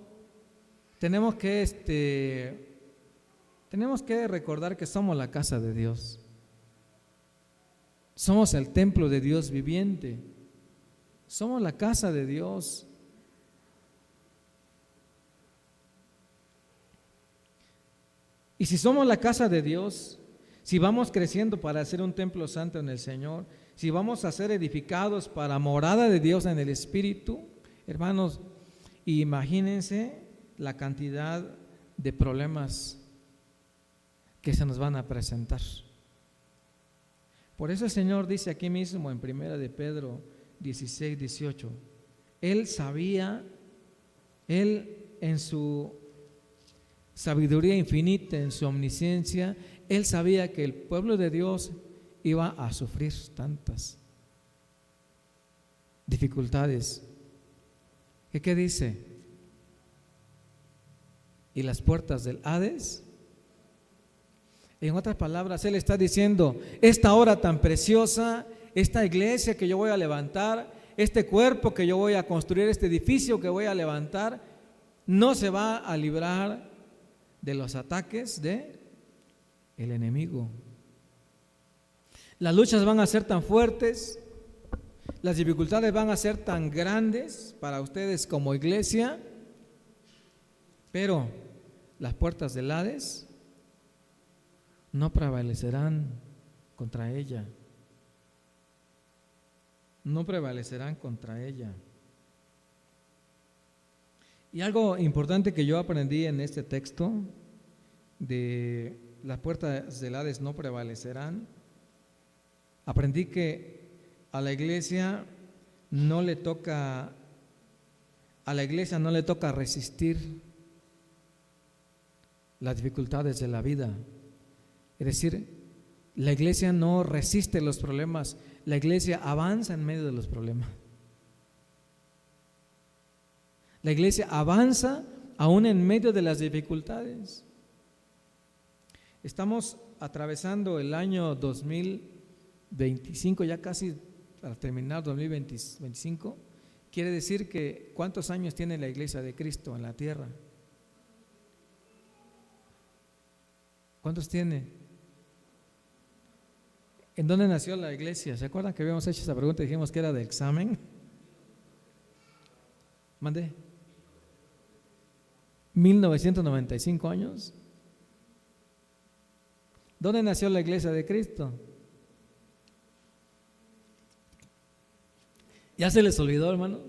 tenemos que recordar que somos la casa de Dios. Somos el templo de Dios viviente. Somos la casa de Dios. Y si somos la casa de Dios, si vamos creciendo para ser un templo santo en el Señor, si vamos a ser edificados para morada de Dios en el Espíritu, hermanos, imagínense la cantidad de problemas que se nos van a presentar. Por eso el Señor dice aquí mismo en 1 de Pedro 16, 18, Él sabía, Él en su sabiduría infinita, en su omnisciencia, Él sabía que el pueblo de Dios iba a sufrir tantas dificultades. ¿Qué dice? Y las puertas del Hades. En otras palabras, Él está diciendo, esta hora tan preciosa, esta iglesia que yo voy a levantar, este cuerpo que yo voy a construir, este edificio que voy a levantar, no se va a librar de los ataques del enemigo. Las luchas van a ser tan fuertes, las dificultades van a ser tan grandes para ustedes como iglesia, pero las puertas del Hades no prevalecerán contra ella. No prevalecerán contra ella. Y algo importante que yo aprendí en este texto de las puertas del Hades no prevalecerán, aprendí que a la iglesia no le toca resistir las dificultades de la vida. Es decir, la iglesia no resiste los problemas, la iglesia avanza en medio de los problemas. La iglesia avanza aún en medio de las dificultades. Estamos atravesando el año 2025, ya casi para terminar 2025. Quiere decir que ¿cuántos años tiene la iglesia de Cristo en la tierra? ¿Cuántos tiene? ¿En dónde nació la iglesia? ¿Se acuerdan que habíamos hecho esa pregunta y dijimos que era de examen? ¿Mandé? 1995 años. ¿Dónde nació la iglesia de Cristo? ¿Ya se les olvidó, hermano?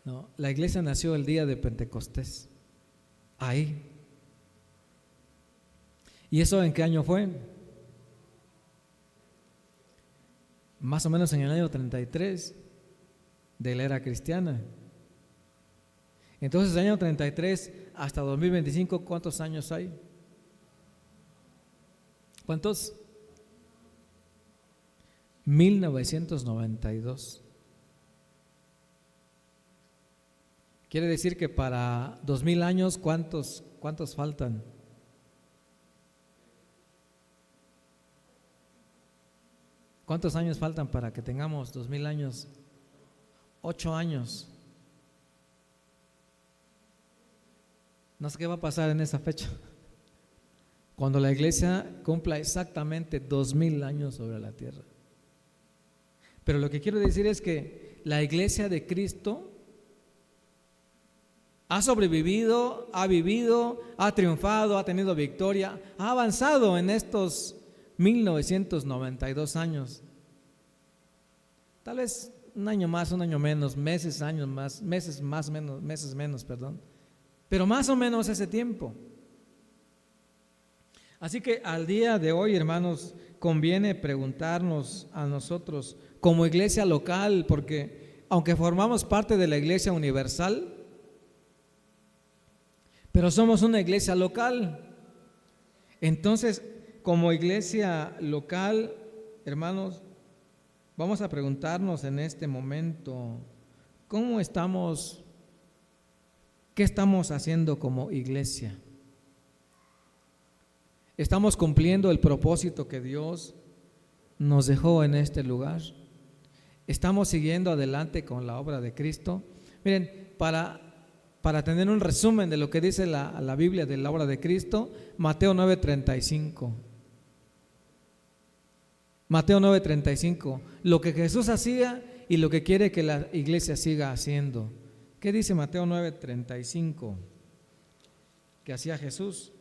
No, la iglesia nació el día de Pentecostés, ahí. ¿Y eso en qué año fue? Más o menos en el año 33 de la era cristiana. Entonces, del año 33 hasta 2025, ¿cuántos años hay? ¿Cuántos? 1992. Quiere decir que para 2000 años, ¿cuántos faltan? ¿Cuántos años faltan para que tengamos 2000 años? 8 años. No sé qué va a pasar en esa fecha, cuando la iglesia cumpla exactamente 2000 años sobre la tierra. Pero lo que quiero decir es que la iglesia de Cristo ha sobrevivido, ha vivido, ha triunfado, ha tenido victoria, ha avanzado en estos 1992 años. Tal vez un año más, un año menos, meses, años más, meses más, menos, meses menos, perdón. Pero más o menos ese tiempo. Así que al día de hoy, hermanos, conviene preguntarnos a nosotros como iglesia local, porque aunque formamos parte de la iglesia universal, pero somos una iglesia local. Entonces, como iglesia local, hermanos, vamos a preguntarnos en este momento, ¿cómo estamos? ¿Qué estamos haciendo como iglesia? ¿Estamos cumpliendo el propósito que Dios nos dejó en este lugar? ¿Estamos siguiendo adelante con la obra de Cristo? Miren, para tener un resumen de lo que dice la Biblia de la obra de Cristo, Mateo 9:35. Mateo 9:35, lo que Jesús hacía y lo que quiere que la iglesia siga haciendo. ¿Qué dice Mateo 9:35? Que hacía Jesús.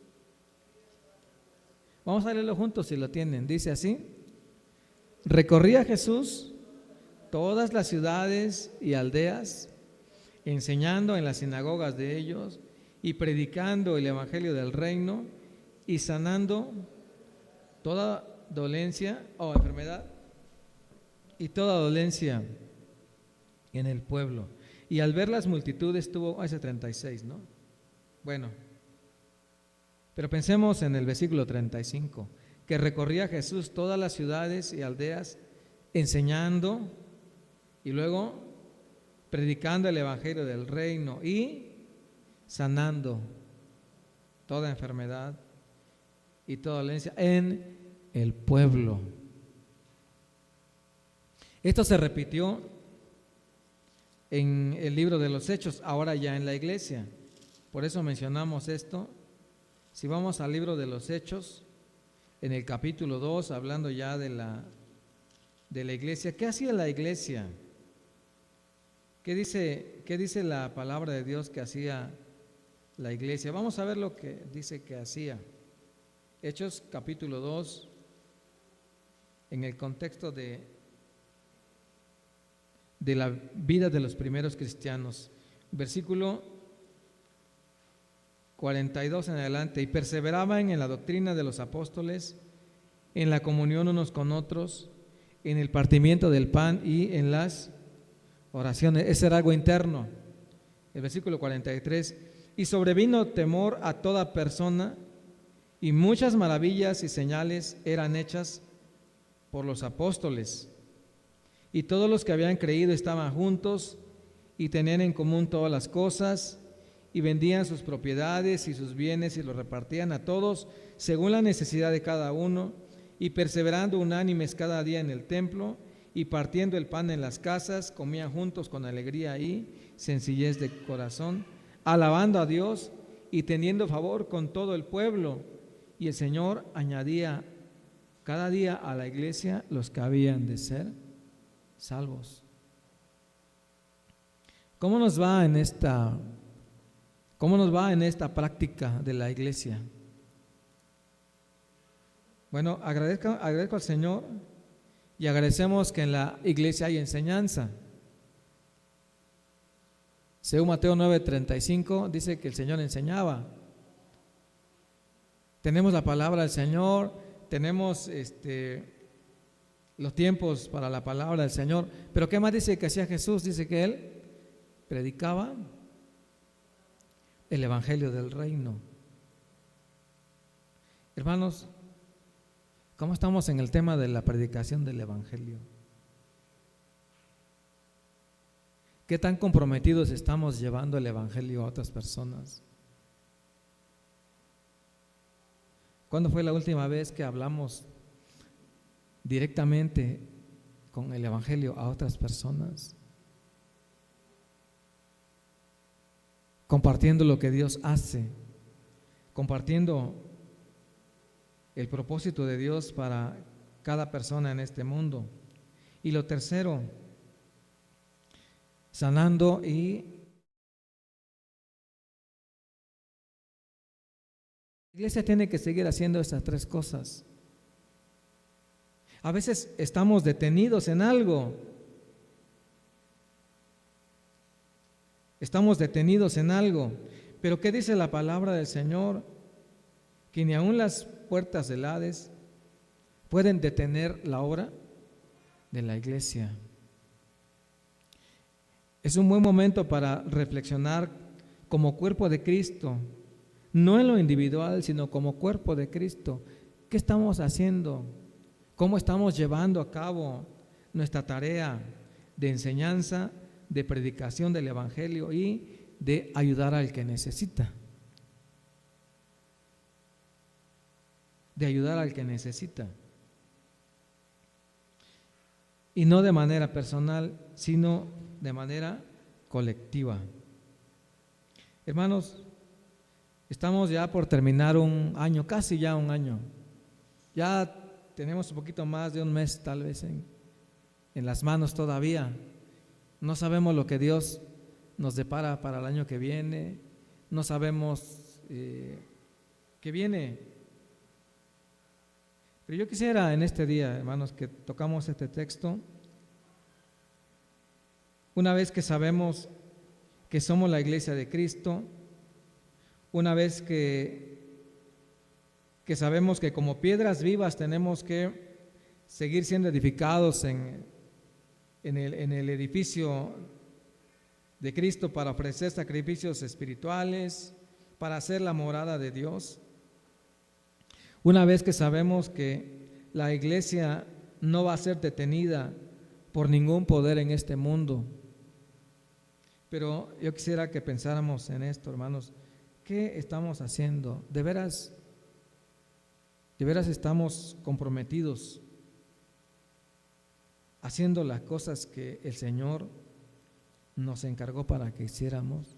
Vamos a leerlo juntos si lo tienen. Dice así: recorría Jesús todas las ciudades y aldeas, enseñando en las sinagogas de ellos y predicando el evangelio del reino y sanando toda dolencia o enfermedad y toda dolencia en el pueblo. Y al ver las multitudes tuvo, ese 36, ¿no? Bueno, pero pensemos en el versículo 35, que recorría Jesús todas las ciudades y aldeas enseñando y luego predicando el evangelio del reino y sanando toda enfermedad y toda dolencia en el pueblo. Esto se repitió en el libro de los Hechos, ahora ya en la iglesia. Por eso mencionamos esto. Si vamos al libro de los Hechos, en el capítulo 2, hablando ya de la iglesia, ¿qué hacía la iglesia? ¿Qué dice la palabra de Dios que hacía la iglesia? Vamos a ver lo que dice que hacía. Hechos capítulo 2, en el contexto de la vida de los primeros cristianos. Versículo 42 en adelante: y perseveraban en la doctrina de los apóstoles, en la comunión unos con otros, en el partimiento del pan y en las oraciones. Ese era algo interno. El versículo 43: y sobrevino temor a toda persona, y muchas maravillas y señales eran hechas por los apóstoles. Y todos los que habían creído estaban juntos y tenían en común todas las cosas, y vendían sus propiedades y sus bienes y los repartían a todos según la necesidad de cada uno, y perseverando unánimes cada día en el templo y partiendo el pan en las casas, comían juntos con alegría y sencillez de corazón, alabando a Dios y teniendo favor con todo el pueblo. Y el Señor añadía cada día a la iglesia los que habían de ser salvos. ¿Cómo nos va en esta práctica de la iglesia? Bueno, agradezco al Señor y agradecemos que en la iglesia hay enseñanza. Según Mateo 9:35 dice que el Señor enseñaba. Tenemos la palabra del Señor, tenemos los tiempos para la palabra del Señor, pero ¿qué más dice que hacía Jesús? Dice que Él predicaba el evangelio del reino. Hermanos, ¿cómo estamos en el tema de la predicación del evangelio? ¿Qué tan comprometidos estamos llevando el evangelio a otras personas? ¿Cuándo fue la última vez que hablamos directamente con el evangelio a otras personas? Compartiendo lo que Dios hace, compartiendo el propósito de Dios para cada persona en este mundo. Y lo tercero, sanando y la iglesia tiene que seguir haciendo estas tres cosas. A veces estamos detenidos en algo. Estamos detenidos en algo. Pero ¿qué dice la palabra del Señor? Que ni aun las puertas del Hades pueden detener la obra de la iglesia. Es un buen momento para reflexionar como cuerpo de Cristo, no en lo individual, sino como cuerpo de Cristo. ¿Qué estamos haciendo? ¿Cómo estamos llevando a cabo nuestra tarea de enseñanza, de predicación del evangelio y de ayudar al que necesita? De ayudar al que necesita. Y no de manera personal, sino de manera colectiva. Hermanos, estamos ya por terminar un año, casi ya un año. Ya tenemos un poquito más de un mes tal vez en las manos todavía. No sabemos lo que Dios nos depara para el año que viene. No sabemos qué viene. Pero yo quisiera en este día, hermanos, que tocamos este texto, una vez que sabemos que somos la iglesia de Cristo, una vez que sabemos que como piedras vivas tenemos que seguir siendo edificados en el edificio de Cristo para ofrecer sacrificios espirituales, para hacer la morada de Dios. Una vez que sabemos que la iglesia no va a ser detenida por ningún poder en este mundo. Pero yo quisiera que pensáramos en esto, hermanos. ¿Qué estamos haciendo? ¿De veras estamos comprometidos haciendo las cosas que el Señor nos encargó para que hiciéramos?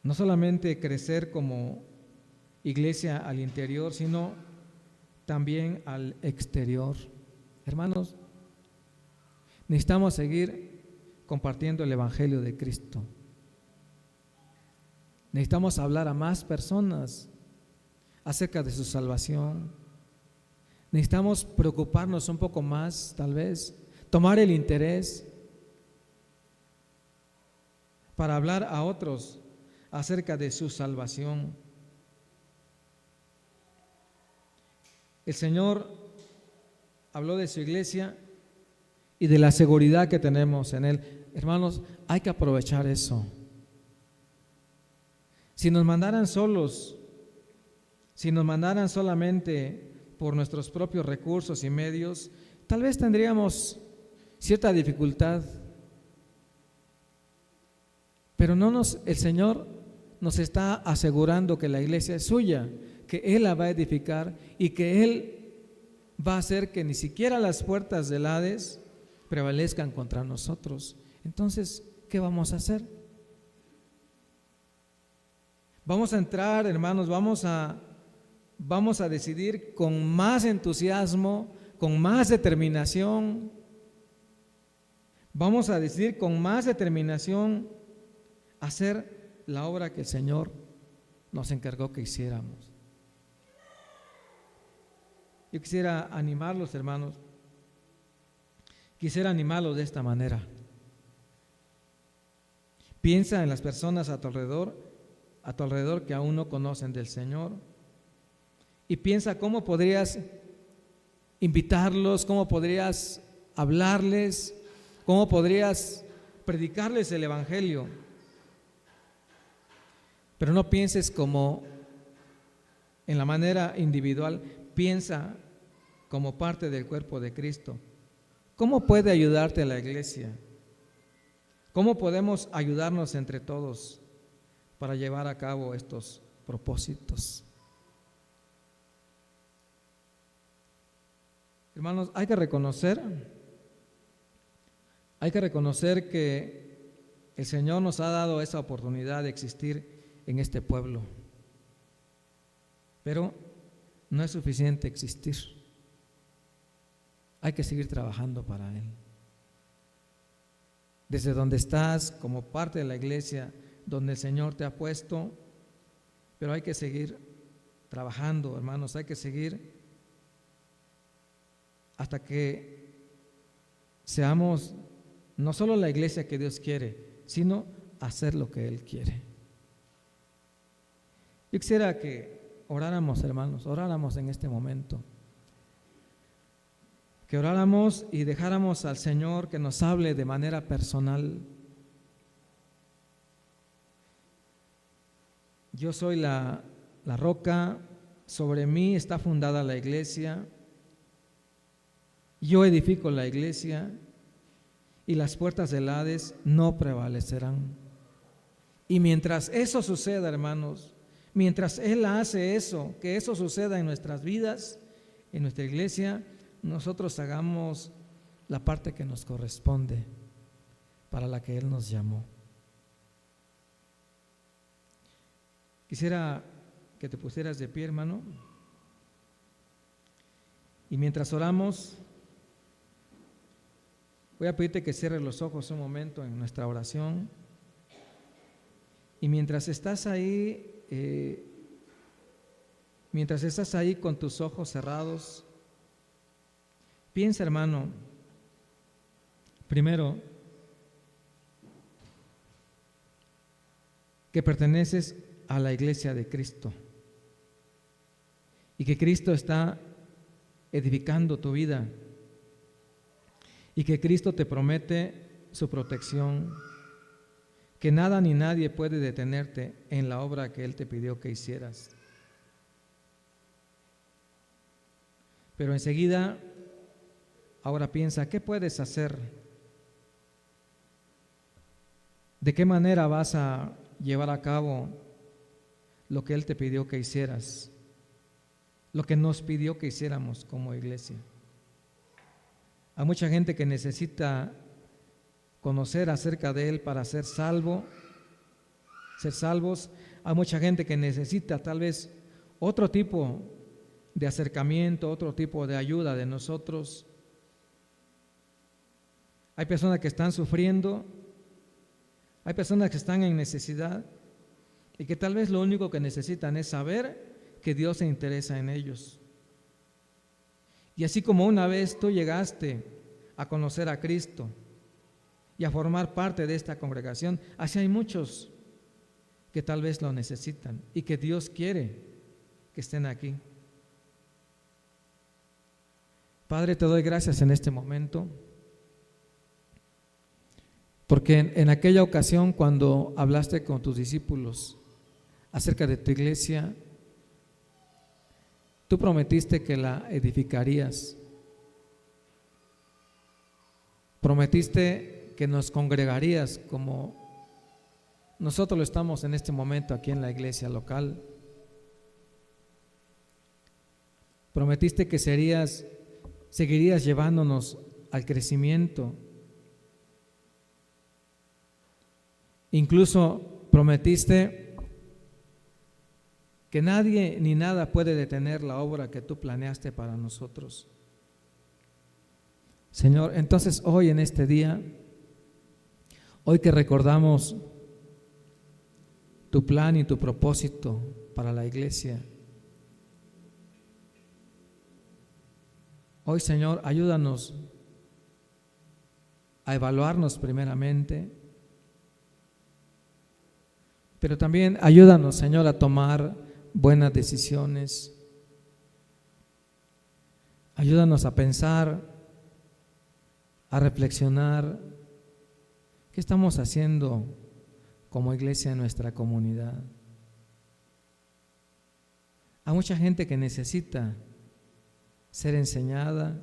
No solamente crecer como iglesia al interior, sino también al exterior. Hermanos, necesitamos seguir compartiendo el evangelio de Cristo. Necesitamos hablar a más personas acerca de su salvación. Necesitamos preocuparnos un poco más, tal vez, tomar el interés para hablar a otros acerca de su salvación. El Señor habló de su iglesia y de la seguridad que tenemos en Él. Hermanos, hay que aprovechar eso. Si nos mandaran solos, si nos mandaran solamente por nuestros propios recursos y medios, tal vez tendríamos cierta dificultad. Pero el Señor nos está asegurando que la iglesia es suya, que Él la va a edificar y que Él va a hacer que ni siquiera las puertas del Hades prevalezcan contra nosotros. Entonces, ¿qué vamos a hacer? Vamos a entrar, hermanos, vamos a decidir con más entusiasmo, con más determinación. Vamos a decidir con más determinación hacer la obra que el Señor nos encargó que hiciéramos. Yo quisiera animarlos, hermanos, quisiera animarlos de esta manera. Piensa en las personas a tu alrededor que aún no conocen del Señor, y piensa cómo podrías invitarlos, cómo podrías hablarles, cómo podrías predicarles el Evangelio. Pero no pienses como en la manera individual, piensa como parte del cuerpo de Cristo. ¿Cómo puede ayudarte la iglesia? ¿Cómo podemos ayudarnos entre todos para llevar a cabo estos propósitos? Hermanos, hay que reconocer que el Señor nos ha dado esa oportunidad de existir en este pueblo, pero no es suficiente existir. Hay que seguir trabajando para Él. Desde donde estás, como parte de la iglesia, donde el Señor te ha puesto, pero hay que seguir trabajando, hermanos, hay que seguir hasta que seamos no solo la iglesia que Dios quiere, sino hacer lo que Él quiere. Yo quisiera que oráramos, hermanos, oráramos en este momento. Que oráramos y dejáramos al Señor que nos hable de manera personal. Yo soy la roca, sobre mí está fundada la iglesia, yo edifico la iglesia y las puertas del Hades no prevalecerán. Y mientras eso suceda, hermanos, mientras Él hace eso, que eso suceda en nuestras vidas, en nuestra iglesia, nosotros hagamos la parte que nos corresponde, para la que Él nos llamó. Quisiera que te pusieras de pie, hermano, y mientras oramos, voy a pedirte que cierres los ojos un momento en nuestra oración. Y mientras estás ahí con tus ojos cerrados, piensa, hermano, primero, que perteneces a la iglesia de Cristo y que Cristo está edificando tu vida y que Cristo te promete su protección, que nada ni nadie puede detenerte en la obra que Él te pidió que hicieras. Pero enseguida, ahora piensa, ¿qué puedes hacer? ¿De qué manera vas a llevar a cabo lo que Él te pidió que hicieras? Lo que nos pidió que hiciéramos como iglesia. Hay mucha gente que necesita conocer acerca de Él para ser salvos. Hay mucha gente que necesita tal vez otro tipo de acercamiento, otro tipo de ayuda de nosotros. Hay personas que están sufriendo, hay personas que están en necesidad y que tal vez lo único que necesitan es saber que Dios se interesa en ellos. Y así como una vez tú llegaste a conocer a Cristo y a formar parte de esta congregación, así hay muchos que tal vez lo necesitan y que Dios quiere que estén aquí. Padre, te doy gracias en este momento, porque en aquella ocasión cuando hablaste con tus discípulos acerca de tu iglesia, tú prometiste que la edificarías. Prometiste que nos congregarías como nosotros lo estamos en este momento aquí en la iglesia local. Prometiste que seguirías llevándonos al crecimiento. Incluso prometiste que nadie ni nada puede detener la obra que tú planeaste para nosotros. Señor, entonces hoy en este día, hoy que recordamos tu plan y tu propósito para la iglesia, hoy, Señor, ayúdanos a evaluarnos primeramente, pero también ayúdanos, Señor, a tomar buenas decisiones. Ayúdanos a pensar, a reflexionar, ¿qué estamos haciendo como iglesia en nuestra comunidad? Hay mucha gente que necesita ser enseñada,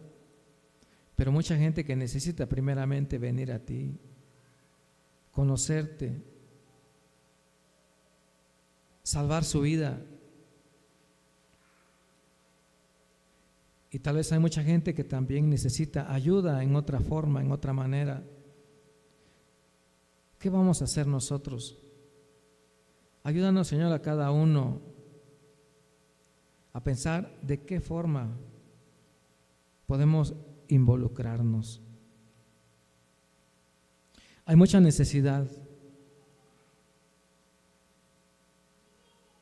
pero mucha gente que necesita primeramente venir a ti, conocerte, salvar su vida. Y tal vez hay mucha gente que también necesita ayuda en otra forma, en otra manera. ¿Qué vamos a hacer nosotros? Ayúdanos, Señor, a cada uno a pensar de qué forma podemos involucrarnos. Hay mucha necesidad,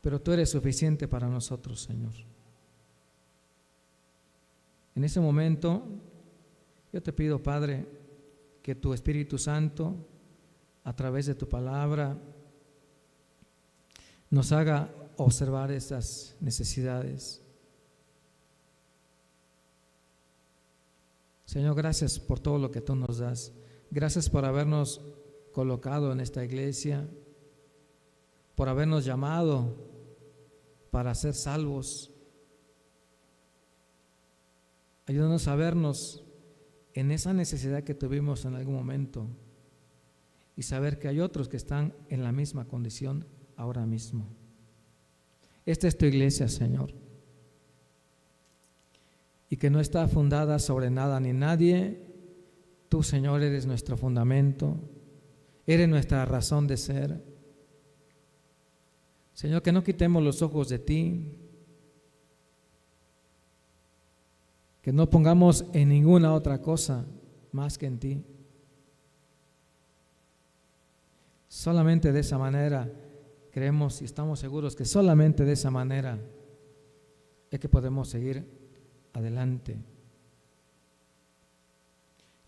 pero tú eres suficiente para nosotros, Señor. En ese momento, yo te pido, Padre, que tu Espíritu Santo, a través de tu palabra, nos haga observar esas necesidades. Señor, gracias por todo lo que tú nos das. Gracias por habernos colocado en esta iglesia, por habernos llamado para ser salvos. Ayúdanos a vernos en esa necesidad que tuvimos en algún momento y saber que hay otros que están en la misma condición ahora mismo. Esta es tu iglesia, Señor, y que no está fundada sobre nada ni nadie. Tú, Señor, eres nuestro fundamento, eres nuestra razón de ser. Señor, que no quitemos los ojos de ti, que no pongamos en ninguna otra cosa más que en ti. Solamente de esa manera creemos y estamos seguros que solamente de esa manera es que podemos seguir adelante.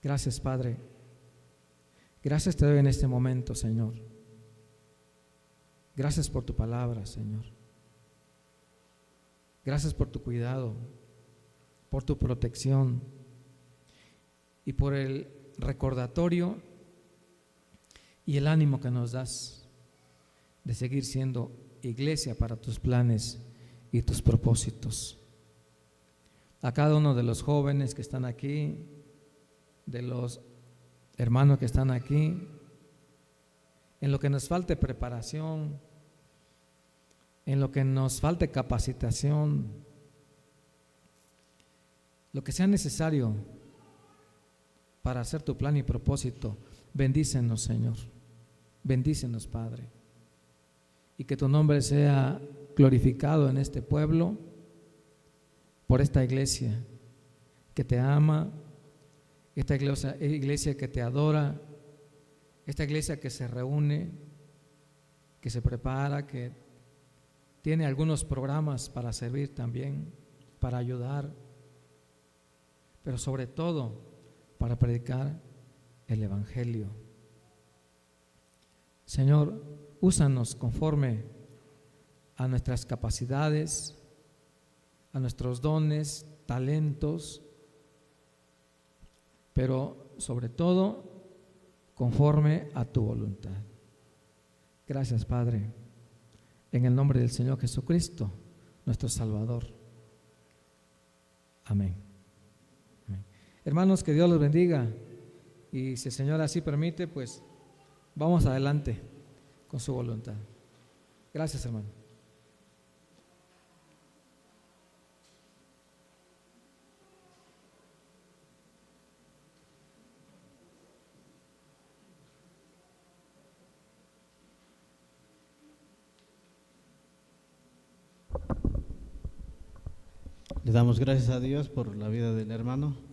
Gracias, Padre. Gracias te doy en este momento, Señor. Gracias por tu palabra, Señor. Gracias por tu cuidado, por tu protección y por el recordatorio y el ánimo que nos das de seguir siendo iglesia para tus planes y tus propósitos. A cada uno de los jóvenes que están aquí, de los hermanos que están aquí, en lo que nos falte preparación, en lo que nos falte capacitación, lo que sea necesario para hacer tu plan y propósito, bendícenos, Señor. Bendícenos, Padre. Y que tu nombre sea glorificado en este pueblo por esta iglesia que te ama, esta iglesia que te adora, esta iglesia que se reúne, que se prepara, que tiene algunos programas para servir también, para ayudar, pero sobre todo para predicar el Evangelio. Señor, úsanos conforme a nuestras capacidades, a nuestros dones, talentos, pero sobre todo conforme a tu voluntad. Gracias, Padre, en el nombre del Señor Jesucristo, nuestro Salvador. Amén. Amén. Hermanos, que Dios los bendiga, y si el Señor así permite, pues vamos adelante con su voluntad. Gracias, hermano. Le damos gracias a Dios por la vida del hermano.